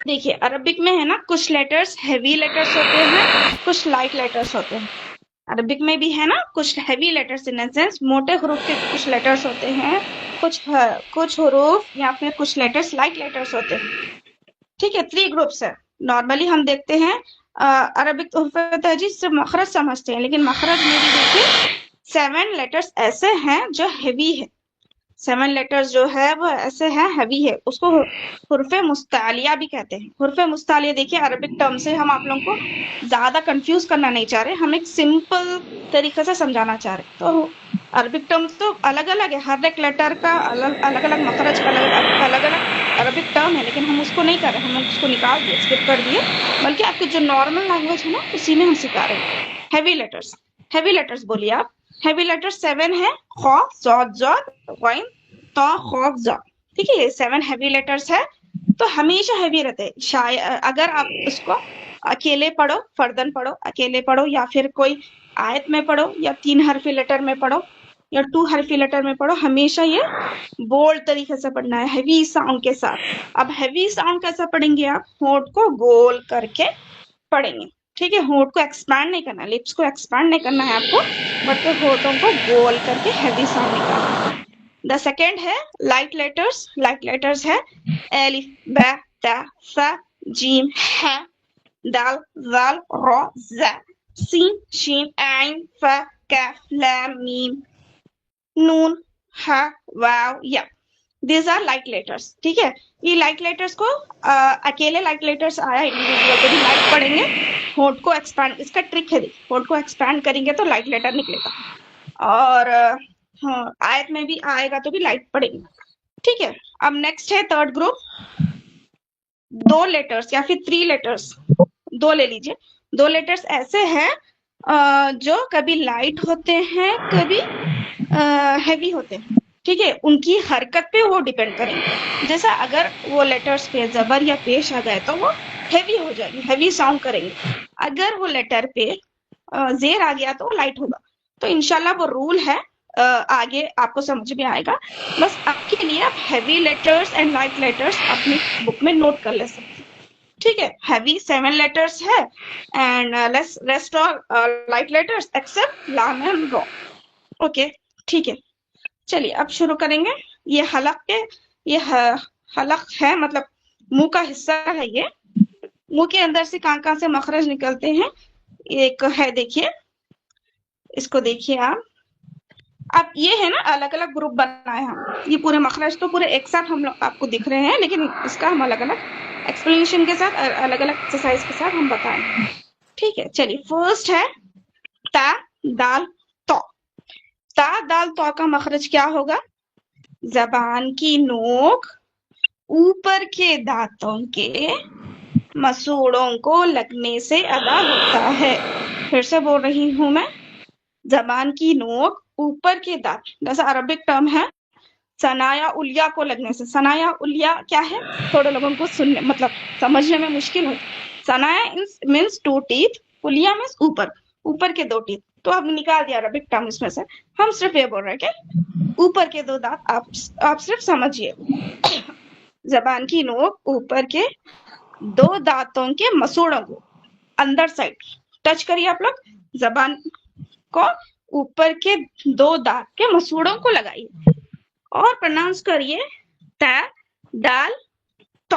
دیکھیے عربک میں ہے نا کچھ لیٹرز ہیوی لیٹرز ہوتے ہیں, کچھ لائٹ لیٹرز ہوتے ہیں. عربک میں بھی ہے نا کچھ ہیوی لیٹرز ان سینس موٹے حروف کے کچھ لیٹرز ہوتے ہیں, کچھ حروف یا پھر کچھ لیٹرز لائٹ لیٹرز ہوتے ہیں. ٹھیک ہے, 3 گروپس ہے. نارملی ہم دیکھتے ہیں عربک حروف تہجی صرف مخرج سمجھتے ہیں, لیکن مخرج میں بھی دیکھیے 7 لیٹرز ایسے ہیں جو ہیوی ہے. 7 لیٹرز جو ہے وہ ایسے ہیں ہیوی ہے, اس کو حروف مستعلیہ بھی کہتے ہیں. حروف مستعلیہ دیکھیے عربک ٹرم سے ہم آپ لوگوں کو زیادہ کنفیوز کرنا نہیں چاہ رہے, ہم ایک سمپل طریقے سے سمجھانا چاہ رہے. تو عربک ٹرم تو الگ الگ ہے, ہر ایک لیٹر کا الگ الگ مخرج کا الگ الگ عربک ٹرم ہے, لیکن ہم اس کو نہیں کر رہے, ہم اس کو نکال دیے, اسکپ کر دیے, بلکہ آپ کی جو نارمل لینگویج ہے نا اسی میں ہم سکھا رہے ہیں. ہیوی لیٹرز بولیے آپ. ہیوی لیٹر 7 ہے, خا ضاد غین طا خوف ظا. ٹھیک ہے, یہ 7 ہیوی لیٹرز ہے تو ہمیشہ ہیوی رہتے. اگر آپ اس کو اکیلے پڑھو, فردن پڑھو, اکیلے پڑھو, یا پھر کوئی آیت میں پڑھو, یا 3 حرفی لیٹر میں پڑھو, یا 2 حرفی لیٹر میں پڑھو, ہمیشہ یہ بولڈ طریقے سے پڑھنا ہے, ہیوی ساؤنڈ کے ساتھ. اب ہیوی ساؤنڈ کیسا پڑھیں گے آپ؟ ہونٹ کو گول کر کے پڑھیں گے. ٹھیک ہے, ہونٹ کو ایکسپینڈ نہیں کرنا, لپس کو ایکسپینڈ نہیں کرنا ہے آپ کو, بلکہ ہونٹوں کو گول کر کے ہیوی ساؤنڈ نکالنا ہے. دا سیکنڈ ہے لائٹ لیٹرز. لائٹ لیٹرز ہے الف با تا سا جیم ح دال ذال را ز سین شین عین ف کاف لام میم نون ح واو یا. These are light letters. ٹھیک ہے, یہ لائٹ لیٹرز کو اکیلے لائٹ لیٹرز آیا انڈیویجول پہ بھی لائٹ پڑھیں گے, ہونٹ کو ایکسپینڈ, اس کا ٹرک ہے, ہونٹ کو ایکسپینڈ کریں گے تو لائٹ لیٹر نکلے گا, اور آیت میں بھی آئے گا تو بھی لائٹ پڑے گی. ٹھیک ہے, اب نیکسٹ ہے تھرڈ گروپ, 2 لیٹرز یا پھر 3 لیٹرز, 2 لے لیجئے. 2 لیٹرز ایسے ہیں جو کبھی لائٹ ہوتے ہیں, کبھی ہیوی ہوتے ہیں. ٹھیک ہے, ان کی حرکت پہ وہ ڈیپینڈ کریں گے. جیسا اگر وہ لیٹرز پہ زبر یا پیش آ گئے تو وہ ہیوی ہو جائے گی, ہیوی ساؤنڈ کریں گے. اگر وہ لیٹر پہ زیر آ گیا تو لائٹ ہوگا. تو انشاءاللہ وہ رول ہے, آگے آپ کو سمجھ میں آئے گا. بس اب کے لیے آپ heavy letters and light letters اپنی بک میں نوٹ کر لے سکتے. ٹھیک ہے, ہیوی 7 لیٹرز ہے and rest are light letters except لام اینڈ را. اوکے ٹھیک ہے, چلیے اب شروع کریں گے. یہ حلق ہے, مطلب منہ کا حصہ ہے. یہ منہ کے اندر سے کہاں سے مخرج نکلتے ہیں, ایک ہے دیکھیے, اس کو دیکھیے آپ. اب یہ ہے نا الگ الگ گروپ بنائے ہم, یہ پورے مخرج تو پورے ایک ساتھ ہم لوگ آپ کو دکھ رہے ہیں, لیکن اس کا ہم الگ الگ ایکسپلینیشن کے ساتھ, الگ الگ ایکسرسائز کے ساتھ ہم بتائیں. ٹھیک ہے, چلیے فرسٹ ہے تا دال تو. تا دال تو کا مخرج کیا ہوگا؟ زبان کی نوک اوپر کے دانتوں کے مسوڑوں کو لگنے سے ادا ہوتا ہے. پھر سے بول رہی ہوں میں, زبان کی نوک اوپر کے دانت, جیسا عربک ٹرم ہے ثنایا الیاء کو لگنے سے. ثنایا الیاء کیا ہے, تھوڑے لوگوں کو سننے مطلب سمجھنے میں مشکل ہوتی. ثنایا مینس 2 teeth, الیاء مینس اوپر کے 2 teeth. تو اب نکال دیا عربک ٹرم اس میں سے, ہم صرف یہ بول رہے ہیں کہ اوپر کے 2 دانت آپ صرف سمجھیے. زبان کی نوک اوپر کے 2 دانتوں کے مسوڑوں کو اندر سائڈ ٹچ کریے آپ لوگ, زبان کو اوپر کے 2 دانت کے مسوڑوں کو لگائیے اور پروناؤنس کریے تا دال تو.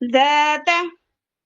ذات,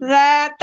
ذات।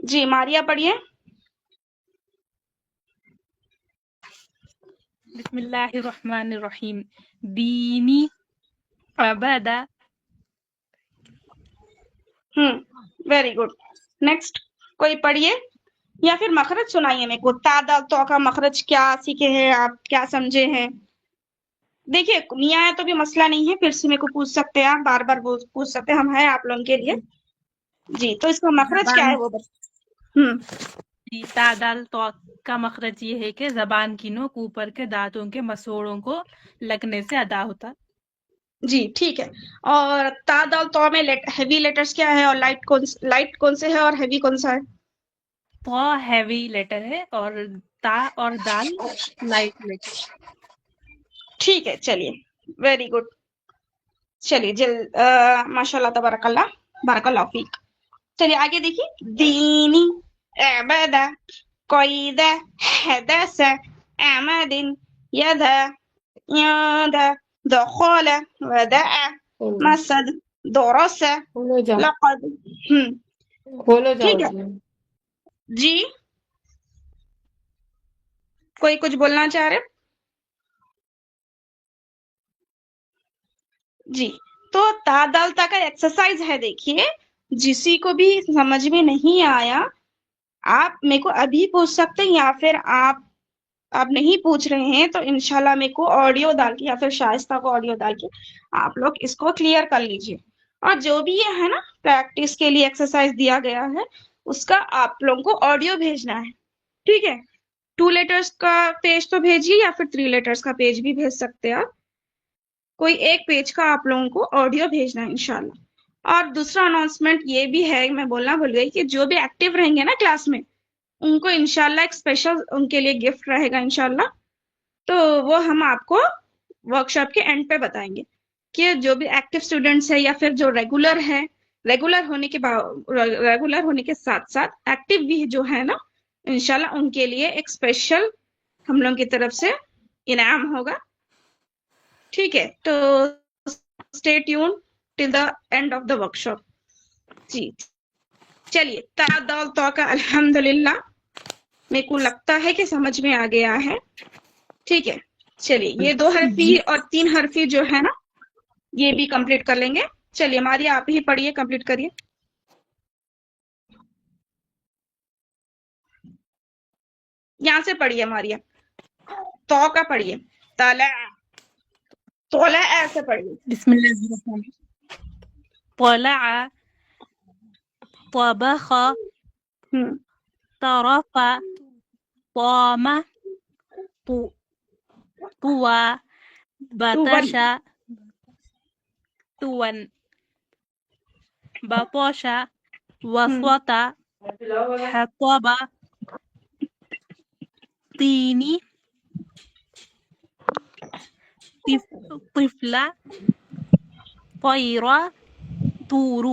جی ماریا پڑھیے. بسم اللہ الرحمن الرحیم. دینی عبادہ. Very good. نیکسٹ کوئی پڑھیے یا پھر مخرج سنائیے میرے کو. تا دال تو کا مخرج کیا سیکھے ہیں آپ, کیا سمجھے ہیں؟ دیکھیے نہیں آیا تو بھی مسئلہ نہیں ہے, پھر سے میرے کو پوچھ سکتے ہیں آپ, بار بار پوچھ سکتے ہیں, ہم ہیں آپ لوگوں کے لیے. جی تو اس کا مخرج کیا ہے وہ تا دال تو کا مخرج یہ ہے کہ زبان کی نوک اوپر کے دانتوں کے مسوڑوں کو لگنے سے ادا ہوتا. جی ٹھیک ہے. اور تا دال تو میں ہیوی لیٹرز کیا ہے اور لائٹ کون سے ہے اور ہیوی کون سا ہے؟ تو ہیوی لیٹر ہے اور تا اور دال لائٹ لیٹر. ٹھیک ہے چلیے ویری گڈ. چلیے ماشاء اللہ تبارک اللہ, بارک اللہ فیک. چلیے آگے دیکھیے. دینی عبادہ قیدہ حدث عمد یدہ یادہ دخل ودع مسد درس لقد. ٹھیک ہے جی, کوئی کچھ بولنا چاہ رہے؟ جی تو تا دال تا کا ایکسرسائز ہے. دیکھیے جسی کو بھی سمجھ میں نہیں آیا آپ میرے کو ابھی پوچھ سکتے ہیں, یا پھر آپ نہیں پوچھ رہے ہیں تو انشاءاللہ میرے کو آڈیو ڈال کے یا پھر شائستہ کو آڈیو ڈال کے آپ لوگ اس کو کلیئر کر لیجئے. اور جو بھی یہ ہے نا پریکٹس کے لیے ایکسرسائز دیا گیا ہے اس کا آپ لوگوں کو آڈیو بھیجنا ہے. ٹھیک ہے, 2 لیٹرز کا پیج تو بھیجیے یا پھر 3 لیٹرز کا پیج بھی بھیج سکتے ہیں آپ. کوئی ایک پیج کا آپ لوگوں کو آڈیو بھیجنا ہے انشاءاللہ. اور دوسرا اناؤنسمنٹ یہ بھی ہے, میں بولنا بھول گئی, کہ جو بھی ایکٹیو رہیں گے نا کلاس میں ان کو انشاءاللہ ایک اسپیشل ان کے لیے گفٹ رہے گا انشاءاللہ. تو وہ ہم آپ کو ورکشاپ کے اینڈ پہ بتائیں گے کہ جو بھی ایکٹیو اسٹوڈینٹس ہے یا پھر جو ریگولر ہے, ریگولر ہونے کے ساتھ ساتھ ایکٹیو بھی جو ہے نا انشاءاللہ ان کے لیے ایک اسپیشل ہم لوگوں کی طرف سے انعام ہوگا. ٹھیک ہے, تو stay tuned till the end of the workshop. جی چلیے تا دال تو کا الحمدللہ میرے کو لگتا ہے کہ سمجھ میں آ گیا ہے. ٹھیک ہے چلیے یہ 2 حرفی اور 3 حرفی جو ہے نا یہ بھی کمپلیٹ کر لیں گے. چلیے ماریا آپ ہی پڑھیے, کمپلیٹ کریے. یہاں سے پڑھیے ماریا, تو کا پڑھیے, طلع ایسے پڑھیے. بسم اللہ الرحمن الرحیم. طلع طبخ طرف طام طوى بطش طوا بطش وسط حطب طيني طفل طير طور.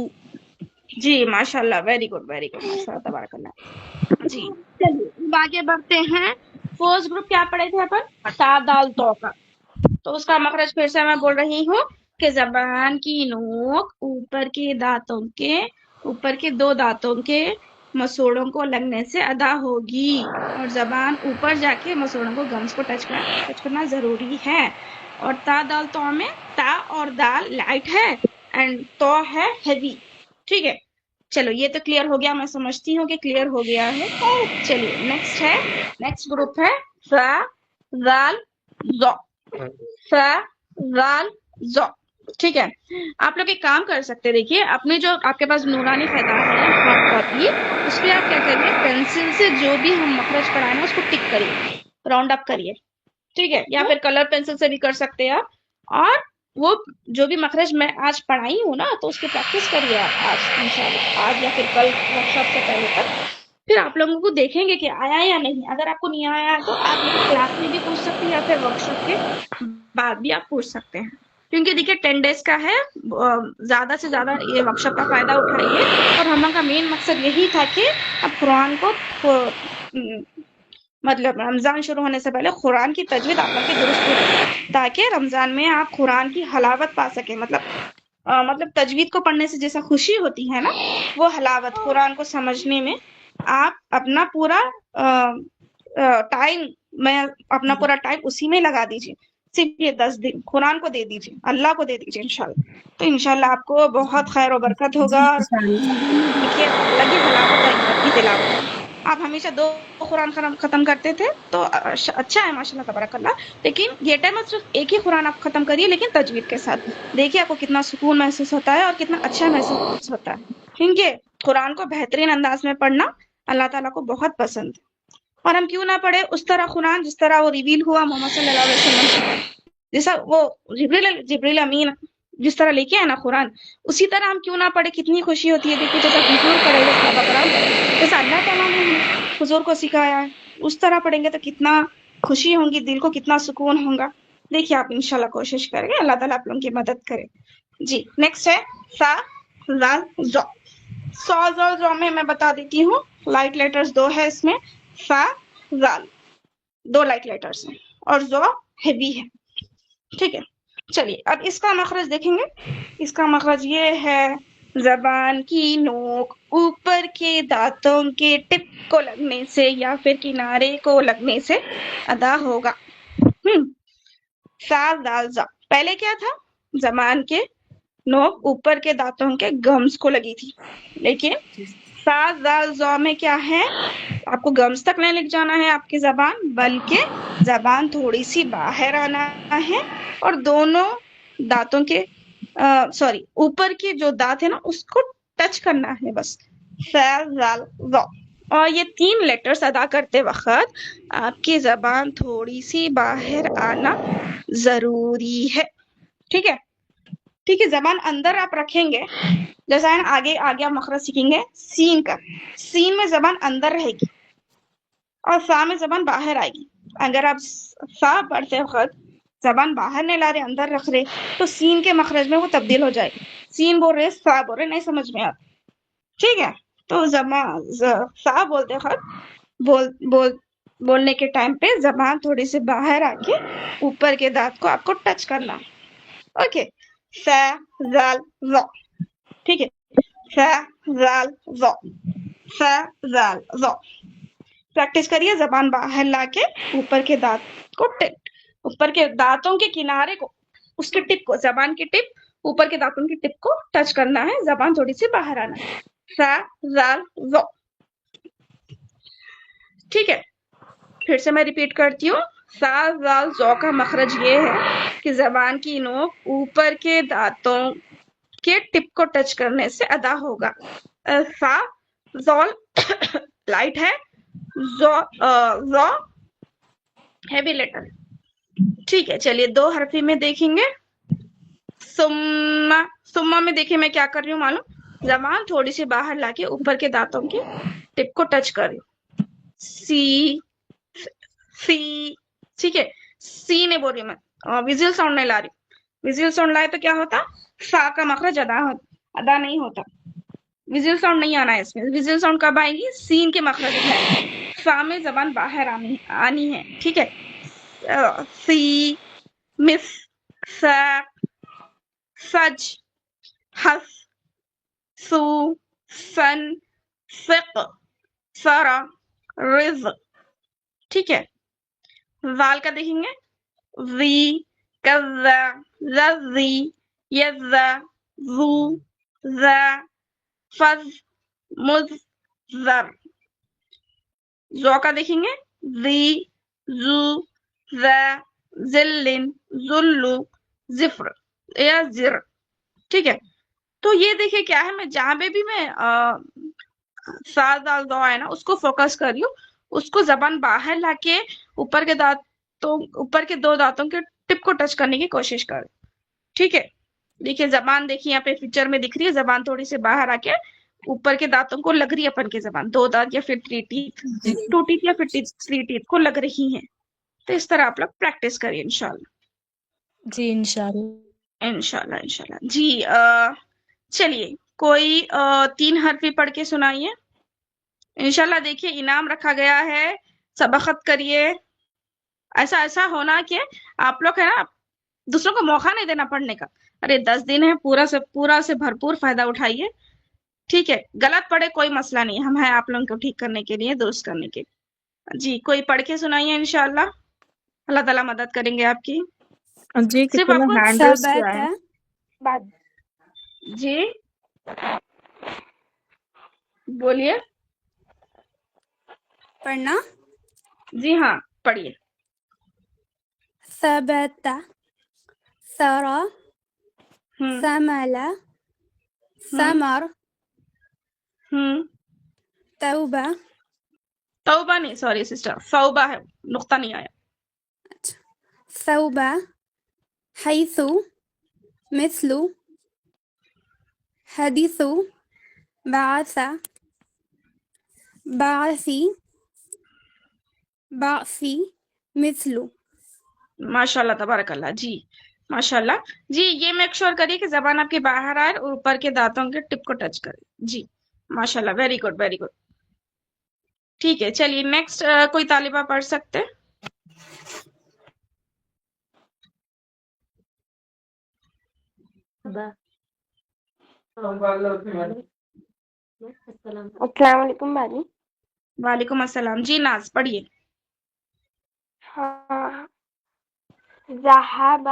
جی ماشاء اللہ ویری گڈ ماشاء اللہ تبارک اللہ. جی چلیے اب آگے بڑھتے ہیں. فرسٹ گروپ کیا پڑھے تھے اپن, تا دال تو کا. تو اس کا مخرج پھر سے میں بول رہی ہوں کہ زبان کی نوک اوپر کے 2 دانتوں کے مسوڑوں کو لگنے سے ادا ہوگی, اور زبان اوپر جا کے مسوڑوں کو گمز کو ٹچ کرنا ضروری ہے. اور تا دال تو میں تا اور دال لائٹ ہے اینڈ تو ہے ہیوی. ٹھیک ہے چلو یہ تو کلیئر ہو گیا, میں سمجھتی ہوں کہ کلیئر ہو گیا ہے. چلیے نیکسٹ گروپ ہے فا زال زو. فا زال زو. ٹھیک ہے, آپ لوگ ایک کام کر سکتے, دیکھیے اپنے جو آپ کے پاس نورانی فیضان ہے ہارڈ کاپی, اس پہ آپ کیا کریے, پینسل سے جو بھی ہم مخرج پڑھائیں نا اس کو ٹک کریے, راؤنڈ اپ کریے. ٹھیک ہے, یا پھر کلر پینسل سے بھی کر سکتے ہیں آپ. اور وہ جو بھی مخرج میں آج پڑھائی ہوں نا تو اس کی پریکٹس کریے آپ آج انشاءاللہ, آج یا پھر کل ورکشاپ سے پہلے تک. پھر آپ لوگوں کو دیکھیں گے کہ آیا یا نہیں. اگر آپ کو نہیں آیا تو آپ کلاس میں بھی پوچھ سکتے ہیں یا پھر ورکشاپ کے بعد بھی آپ پوچھ سکتے ہیں, کیونکہ دیکھیے 10 days کا ہے, زیادہ سے زیادہ یہ ورکشاپ کا فائدہ اٹھائیے. اور ہم لوگ کا مین مقصد یہی تھا کہ اب قرآن کو مطلب رمضان شروع ہونے سے پہلے قرآن کی تجوید آپ لوگ کی درست ہو جائے, تاکہ رمضان میں آپ قرآن کی حلاوت پا سکیں. مطلب تجوید کو پڑھنے سے جیسا خوشی ہوتی ہے نا, وہ حلاوت قرآن کو سمجھنے میں آپ اپنا پورا ٹائم میں اپنا پورا ٹائم اسی میں لگا دیجیے. صرف یہ 10 دن قرآن کو دے دیجیے, اللہ کو دے دیجیے انشاءاللہ. تو انشاءاللہ آپ کو بہت خیر و برکت ہوگا. اور دیکھیے الگ ہی حلاوت آئے گی آپ کی تلاوت میں. آپ ہمیشہ 2 قرآن ختم کرتے تھے تو اچھا ہے ماشاءاللہ تبارک اللہ, لیکن یہ ٹائم صرف ایک ہی قرآن آپ ختم کریے لیکن تجوید کے ساتھ. دیکھیے آپ کو کتنا سکون محسوس ہوتا ہے اور کتنا اچھا محسوس ہوتا ہے, کیونکہ قرآن کو بہترین انداز میں پڑھنا اللہ تعالیٰ کو بہت پسند ہے. اور ہم کیوں نہ پڑھے اس طرح قرآن جس طرح وہ ریویل ہوا محمد صلی اللہ علیہ وسلم سے, جیسا وہ جبریل امین جس طرح لے کے آئے نا قرآن, اسی طرح ہم کیوں نہ پڑھے. کتنی خوشی ہوتی ہے. دیکھیے جیسا حضور پڑھے گا صحابہ کرام, جیسا اللہ تعالیٰ نے حضور کو سکھایا ہے اس طرح پڑھیں گے تو کتنا خوشی ہوں گی, دل کو کتنا سکون ہوگا. دیکھیے آپ انشاءاللہ کوشش کریں گے, اللہ تعالیٰ آپ لوگوں کی مدد کرے. جی نیکسٹ ہے سا زال زو. سا زال زو میں بتا دیتی ہوں, لائٹ لیٹرز 2 ہے اس میں. سا زال 2 لائٹ لیٹرز ہیں اور زو ہیوی ہے. ٹھیک ہے, چلیے اب اس کا مخرج دیکھیں گے. اس کا مخرج یہ ہے, زبان کی نوک اوپر کے دانتوں کے ٹپ کو لگنے سے یا پھر کنارے کو لگنے سے ادا ہوگا. سا زال زا پہلے کیا تھا, زبان کے نوک اوپر کے دانتوں کے گمز کو لگی تھی, لیکن سا زال زو میں کیا ہے, آپ کو گمز تک نہیں لکھ جانا ہے آپ کی زبان, بلکہ زبان تھوڑی سی باہر آنا ہے اور دونوں دانتوں کے سوری اوپر کے جو دانت ہے نا اس کو ٹچ کرنا ہے بس. سا زال زو. اور یہ 3 لیٹرز ادا کرتے وقت آپ کی زبان تھوڑی سی باہر آنا ضروری ہے. ٹھیک ہے, ٹھیک ہے. زبان اندر آپ رکھیں گے, جیسا ہے آگے آپ مخرج سیکھیں گے سین کا. سین میں زبان اندر رہے گی اور سا میں زبان باہر آئے گی. اگر آپ سا پڑھتے وقت زبان باہر نہیں لا رہے, اندر رکھ رہے, تو سین کے مخرج میں وہ تبدیل ہو جائے گی. سین بول رہے سا بول رہے, نہیں سمجھ میں آتا. ٹھیک ہے, تو زبان سا بولتے وقت بولنے کے ٹائم پہ زبان تھوڑی سی باہر آ کے اوپر کے دانت کو آپ کو ٹچ کرنا ہے. اوکے, سا زال زو. ٹھیک ہے, سا زال زو, سا زال زو. پریکٹس کریے, زبان باہر لا کے اوپر کے دانت کو اوپر کے دانتوں کے کنارے کو, اس کے ٹپ کو, زبان کی ٹپ اوپر کے دانتوں کی ٹپ کو ٹچ کرنا ہے, زبان تھوڑی سی باہر آنا ہے. سا زال زو. ٹھیک ہے, پھر سے میں ریپیٹ کرتی ہوں. سا زال زو کا مخرج یہ ہے کہ زبان کی نوک اوپر کے دانتوں کے ٹپ کو ٹچ کرنے سے ادا ہوگا. سا زول لائٹ ہے, زو ہیوی لیٹر. ٹھیک ہے, چلیے 2 حرفی میں دیکھیں گے. سما میں دیکھیں میں کیا کر رہی ہوں معلوم, زبان تھوڑی سی باہر لا کے اوپر کے دانتوں کے ٹپ کو ٹچ کر رہی ہوں. سی ٹھیک ہے, سی نہیں بول رہی میں, ویزل ساؤنڈ نہیں لا رہی. ویزل ساؤنڈ لائے تو کیا ہوتا, سا کا مخرج ادا نہیں ہوتا. ویزل ساؤنڈ نہیں آنا ہے اس میں. ویزل ساؤنڈ کب آئے گی, سین کے مخرج میں. سا میں زبان باہر آنی ہے. ٹھیک ہے, سی, مس, سا, سج, حس, سو, سن, فق, سرا, رز. ٹھیک ہے, زال کا دیکھیں گے, زی, کزا, زی, یزا, زو, زا, فز, مز, زر. زو کا دیکھیں گے, زی, زو, زا, زلن, زلو, زفر یا زر. ٹھیک ہے, تو یہ دیکھیں کیا ہے, میں جہاں پہ بھی میں سا زال زو ہے نا اس کو فوکس کر رہی ہوں, اس کو زبان باہر لا کے اوپر کے 2 دانتوں کے ٹپ کو ٹچ کرنے کی کوشش کر. ٹھیک ہے, دیکھیے زبان دیکھیے یہاں پہ پکچر میں دکھ رہی ہے, زبان تھوڑی سی باہر آ کے اوپر کے دانتوں کو لگ رہی ہے اپن کی زبان, 2 دانت یا پھر 3 ٹیتھ, 2 ٹیتھ یا پھر 3 ٹیتھ کو لگ رہی ہیں. تو اس طرح آپ لوگ پریکٹس کریے انشاءاللہ. جی انشاءاللہ. انشاءاللہ. جی چلیے کوئی 3 حرفی پڑھ کے سنائیے انشاءاللہ. دیکھیے انعام رکھا گیا ہے, سبقت کریے. ایسا ہونا کہ آپ لوگ ہے نا دوسروں کو موقع نہیں دینا پڑھنے کا. ارے 10 دن ہے, پورا سے بھرپور فائدہ اٹھائیے. ٹھیک ہے، غلط پڑھے کوئی مسئلہ نہیں، ہم ہیں آپ لوگوں کو ٹھیک کرنے کے لیے، درست کرنے کے لیے۔ جی کوئی پڑھ کے سنائیے، انشاءاللہ اللہ تعالیٰ مدد کریں گے آپ کی۔ جی صرف کسی آپ نے کو ہینڈ ریز کیا ثبت ہے؟ بعد جی بولیے۔ پڑھنا جی ہاں پڑھیے۔ ثبت ثرى ہوں ثمل ہوں ثمر ہوں توبہ توبہ نہیں، سوری سسٹر، صوبہ ہے، نقطہ نہیں آیا۔ ثوبہ حيث مثل حديث بعث بعثي بعثي مثل ماشاء اللہ تبارک اللہ، جی ماشاء اللہ۔ جی یہ میک شور کریے کہ زبان آپ کی باہر آئے اور اوپر کے دانتوں کے ٹپ کو ٹچ کرے۔ جی ماشاء اللہ، ویری گڈ ویری گڈ۔ ٹھیک ہے چلیے نیکسٹ، کوئی طالبہ پڑھ سکتے؟ السلام علیکم باجی۔ وعلیکم السلام، جی ناز پڑھیے۔ ہاں ذہب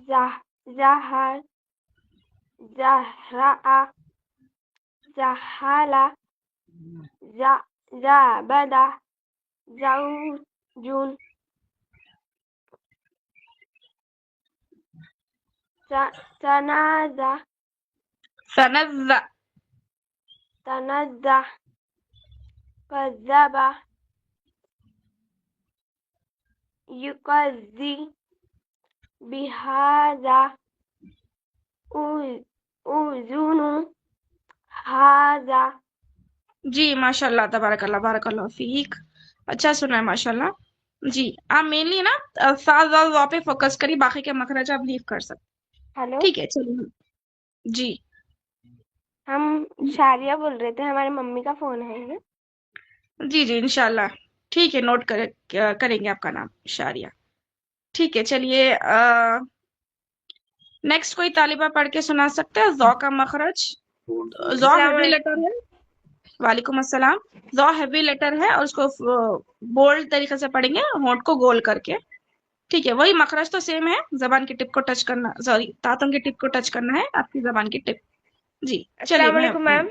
ظہر زہرا زحل زابد زوج تنازع سنزع تنزع كذب يكذي بهذا أذن هذا۔ جی ماشاء اللہ تبارک اللہ، بارک اللہ فیک، اچھا سنا ہے ماشاء اللہ۔ جی آپ مینلی نا سا ز ز پہ فوکس کریے، باقی کے مخرج آپ لیو کر سکتے۔ ہلو، ٹھیک ہے چلیے۔ جی ہم شاریہ بول رہے تھے، ہمارے ممی کا فون ہے یہ۔ جی جی انشاءاللہ، ٹھیک ہے، نوٹ کریں گے آپ کا نام شاریہ۔ ٹھیک ہے چلیے، نیکسٹ کوئی طالبہ پڑھ کے سنا سکتے ہیں ذو کا مخرج؟ ذو السلام ہیوی علیکم۔ لیٹر ہے۔ وعلیکم السلام۔ ذو ہیوی لیٹر ہے اور اس کو بولڈ طریقے سے پڑھیں گے، ہونٹ کو گول کر کے۔ ٹھیک ہے، وہی مخرج تو سیم ہے، زبان کی ٹپ کو ٹچ کرنا، سوری دانتوں کی ٹپ کو ٹچ کرنا ہے آپ کی زبان کی ٹپ۔ جی چلیے، السلام علیکم میم۔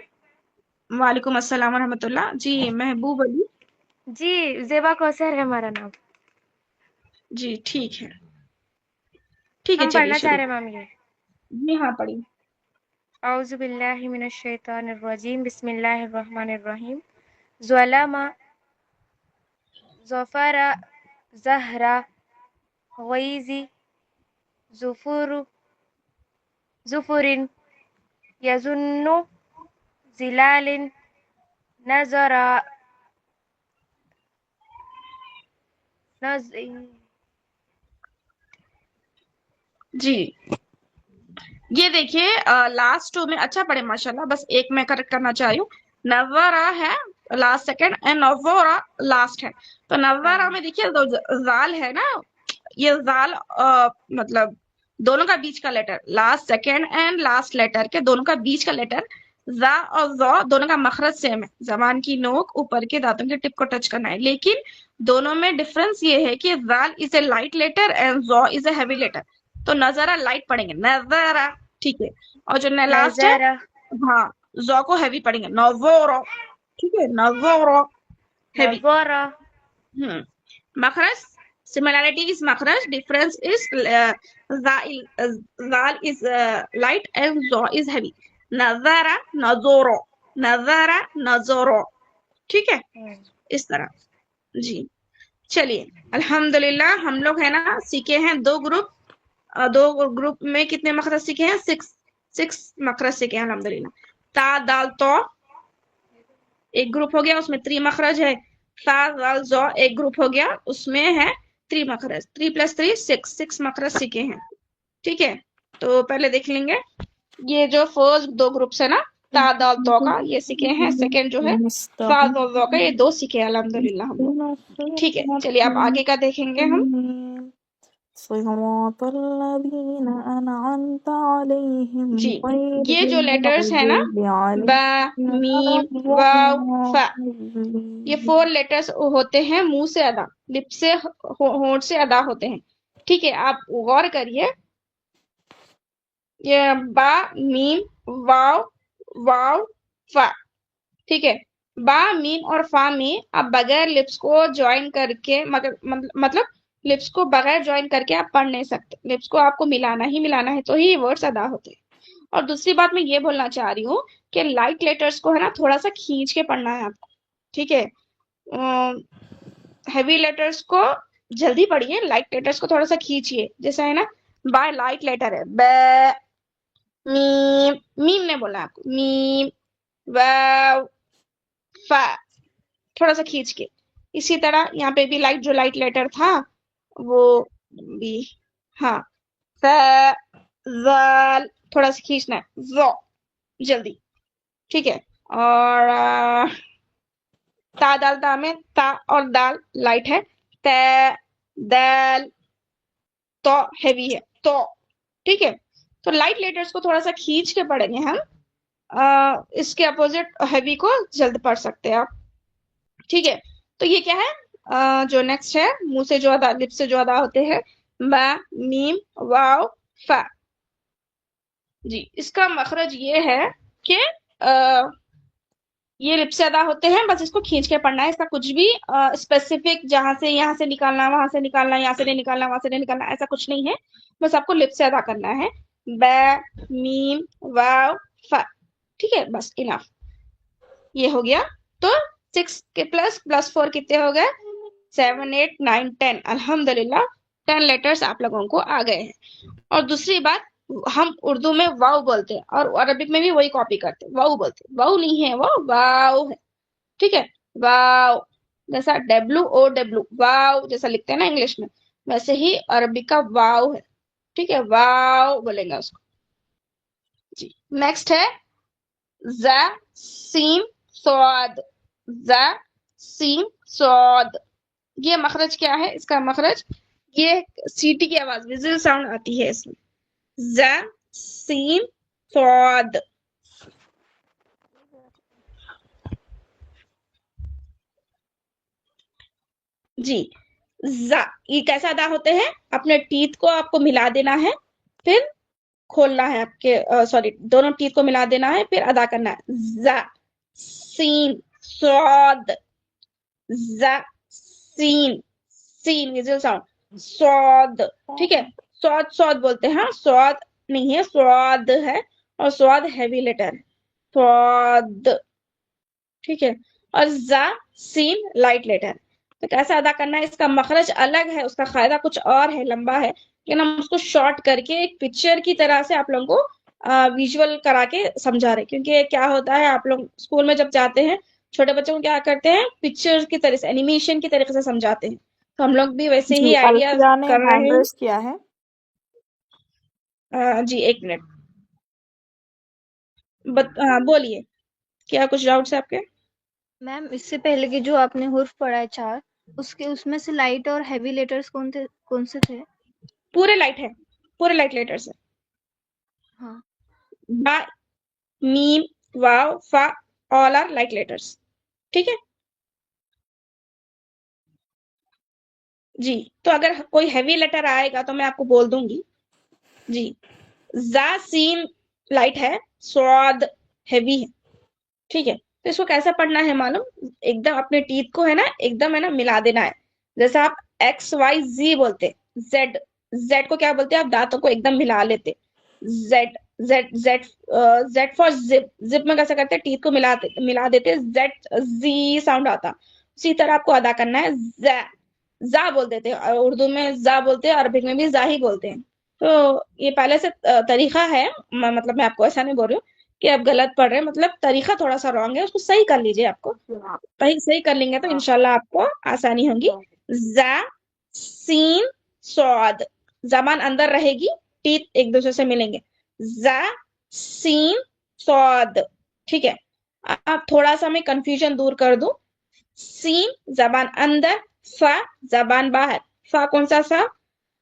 وعلیکم السلام ورحمۃ اللہ۔ جی محبوب علی، جی زیبا کوثر ہے ہمارا نام۔ جی ٹھیک ہے ٹھیک ہے ہم چلیے پڑھنا چاہ شروع۔ رہے ہیں میم یہ۔ جی ہاں پڑھیے۔ اعوذ باللہ من الشیطان الرجیم، بسم اللہ الرحمن الرحیم۔ ظلم ظفر زہر غیظ ظفر یظن ظلال نظر جی یہ دیکھیے لاسٹ ٹو میں اچھا پڑھے ماشاءاللہ، بس ایک میں کریکٹ کرنا چاہی ہوں، نورا ہے لاسٹ سیکنڈ اینڈ نورا لاسٹ ہے، تو نورا میں دیکھیے زال ہے نا، یہ زال مطلب دونوں کا بیچ کا letter, last second and last letter کے دونوں کا بیچ کا لیٹر زا اور زو دونوں کا مخرج سیم ہے، زبان کی نوک اوپر کے دانتوں کے ٹپ کو ٹچ کرنا ہے، لیکن دونوں میں ڈفرنس یہ ہے کہ زال is a light letter and زو از اے ہیوی لیٹر، تو نظرہ لائٹ پڑھیں گے نظرہ، ٹھیک ہے، اور جو لاسٹ ہے نظر ہاں زو کو ہیوی پڑھیں گے نظورو، ٹھیک ہے نظورو ہیوی۔ نظر مخرج similarity is makhraj, difference is zal is light and zo is heavy. nazara nazoro nazara nazoro، ٹھیک ہے اس طرح۔ جی چلیے الحمدللہ، ہم لوگ ہے نا سیکھے ہیں دو گروپ میں کتنے مخرج سیکھے ہیں؟ 6 مخرج سیکھے ہیں الحمدللہ۔ تا دال تو ایک گروپ ہو گیا، اس میں 3 مخرج ہے۔ سا زال زو ایک گروپ ہو گیا، اس میں ہے 3 مخرج، 3 + 3 6 مخرج سیکھے ہیں، ٹھیک ہے۔ تو پہلے دیکھ لیں گے یہ جو فرسٹ 2 گروپس ہے نا، تا دال تو کا یہ سیکھے ہیں، سیکنڈ جو ہے سا زال زو کا، یہ 2 سیکھے ہیں الحمدللہ ہم لوگ، ٹھیک ہے۔ چلیے اب آگے کا دیکھیں گے ہم۔ صراط الذین انعمت علیہم جی غیر یہ جو لیٹرز ہے نا، المغضوب با، علیہم میم، ولا واو، فا، یہ الضالین۔ 4 لیٹرز ہوتے ہیں منہ سے ادا، لپ سے، ہونٹ سے ادا ہوتے ہیں. ٹھیک ہے، آپ غور کریے، یہ با، میم، واو، واو، فا. ٹھیک ہے، با، میم اور فا میں آپ بغیر لپس کو جوائن کر کے مطلب لپس کو بغیر جوائن کر کے آپ پڑھ نہیں سکتے، لپس کو آپ کو ملانا ہے تو ہی یہ ورڈز ادا ہوتے ہیں. اور دوسری بات میں یہ بولنا چاہ رہی ہوں کہ لائٹ لیٹرز کو ہے نا تھوڑا سا کھینچ کے پڑھنا ہے آپ کو. ٹھیک ہے، ہیوی لیٹرز کو جلدی پڑھیے، لائٹ لیٹرز کو تھوڑا سا کھینچیے. جیسا ہے نا، با لائٹ لیٹر ہے، ب، میم، میم نے بولا آپ کو، میم، واو، فا، تھوڑا سا کھینچ کے. اسی طرح یہاں پہ بھی جو لائٹ لیٹر تھا وہ بھی، ہاں، ف، زال، تھوڑا سا کھینچنا ہے، زو، جلدی. ٹھیک ہے، اور تا دال تا میں تا اور دال لائٹ ہے، ت، دال، تو ہیوی ہے، تو. ٹھیک ہے، تو لائٹ لیٹرز کو تھوڑا سا کھینچ کے پڑھیں گے ہم. اس کے اپوزٹ ہیوی کو جلد پڑھ سکتے ہیں آپ. ٹھیک ہے، تو یہ کیا ہے، جو نیکسٹ ہے منہ سے جو ادا، لپ سے جو ادا ہوتے ہیں، با، میم، واو، فا. جی اس کا مخرج یہ ہے کہ یہ لپ سے ادا ہوتے ہیں، بس اس کو کھینچ کے پڑھنا ہے. اس کا کچھ بھی اسپیسیفک جہاں سے یہاں سے نکالنا، وہاں سے نکالنا، یہاں سے نہیں نکالنا، وہاں سے نہیں نکالنا، ایسا کچھ نہیں ہے. بس آپ کو لپ سے ادا کرنا ہے، ب، میم، واو، فا. ٹھیک ہے، بس انف. یہ ہو گیا. تو 6 کے پلس 4 کتنے ہو گئے؟ 7 8 9 10. الحمدللہ 10 لیٹرز آپ لوگوں کو آ گئے ہیں. اور دوسری بات، ہم اردو میں واؤ بولتے ہیں اور عربک میں بھی وہی کاپی کرتے ہیں، واؤ بولتے ہیں. واؤ نہیں ہے، وہ واؤ ہے. ٹھیک ہے، واؤ، جیسا WOW، واؤ جیسا لکھتے ہیں نا انگلش میں، ویسے ہی عربک کا واؤ ہے. ٹھیک ہے، واؤ بولیں گے اس کو. جی نیکسٹ ہے ز، سین، صاد. ز، سین، صاد. یہ مخرج کیا ہے؟ اس کا مخرج یہ سیٹی کی آواز، وزل ساؤنڈ آتی ہے اس میں. ز، سین، صاد. جی یہ کیسا ادا ہوتے ہیں؟ اپنے ٹیتھ کو آپ کو ملا دینا ہے، پھر کھولنا ہے، آپ کے سوری دونوں ٹیتھ کو ملا دینا ہے، پھر ادا کرنا ہے. ز، سین، صاد. ز، سین، سین ویزل ساؤنڈ، صاد. ٹھیک ہے، صاد صاد بولتے ہیں، ہاں صاد نہیں ہے، صاد ہے، اور صاد ہیوی لیٹر ہے، صاد. ٹھیک ہے، اور ز، سین لائٹ لیٹر. تو کیسے ادا کرنا ہے؟ اس کا مخرج الگ ہے، اس کا قاعدہ کچھ اور ہے، لمبا ہے، لیکن ہم اس کو شارٹ کر کے ایک پکچر کی طرح سے آپ لوگوں کو ویژول کرا کے سمجھا رہے. کیونکہ کیا ہوتا ہے، آپ لوگ اسکول میں جب جاتے ہیں چھوٹے بچوں کو کیا کرتے ہیں، پکچر کی طرح سے، اینیمیشن کی طریقے سے سمجھاتے ہیں. تو ہم لوگ بھی ویسے جی ہی آئیڈیا الفیہ نے کر ہینڈ رہے ریس کیا ہے. ہیں. جی ایک منٹ، بولیے، کیا کچھ ڈاؤٹس ہے آپ کے؟ میم اس سے پہلے کی جو آپ نے حرف پڑھا ہے 4، اس میں سے لائٹ اور ہیوی لیٹرز کون سے تھے؟ پورے لائٹ ہے، پورے لائٹ لیٹرز ہے. ہاں با، میم، واو، فا، all are light letters. ٹھیک ہے جی. تو اگر کوئی ہیوی لیٹر آئے گا تو میں آپ کو بول دوں گی. جی زا، سین لائٹ ہے، سواد ہیوی ہے. ٹھیک ہے، تو اس کو کیسا پڑھنا ہے معلوم؟ ایک دم اپنے ٹیتھ کو ہے نا ایک دم ہے نا ملا دینا ہے. جیسا آپ ایکس وائی زی بولتے، زیڈ، زیڈ کو کیا بولتے ہیں آپ؟ دانتوں کو ایک دم ملا لیتے. Z, Z, Z, Z for zip. Zip میں کیسا کرتے؟ ٹیتھ کو ملا دیتے، زیڈ، زی ساؤنڈ آتا. اسی طرح آپ کو ادا کرنا ہے. زا بول دیتے، اردو میں زا بولتے ہیں، عربک میں بھی زا ہی بولتے ہیں. تو یہ پہلے سے طریقہ ہے، مطلب میں آپ کو ایسا نہیں بول رہی ہوں کہ آپ غلط پڑھ رہے ہیں، مطلب طریقہ تھوڑا سا رانگ ہے، اس کو صحیح کر لیجئے. آپ کو صحیح کر لیں گے تو انشاءاللہ آپ کو آسانی ہوگی. زا، سین، صاد. زبان اندر رہے گی، ٹیتھ ایک دوسرے سے ملیں گے. زا، سین، صاد. ٹھیک ہے، آپ تھوڑا سا میں کنفیوژن دور کر دوں. سین زبان اندر، فا زبان باہر. فا کون سا سا؟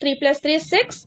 3 + 3 6,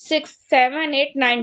6 7 8 9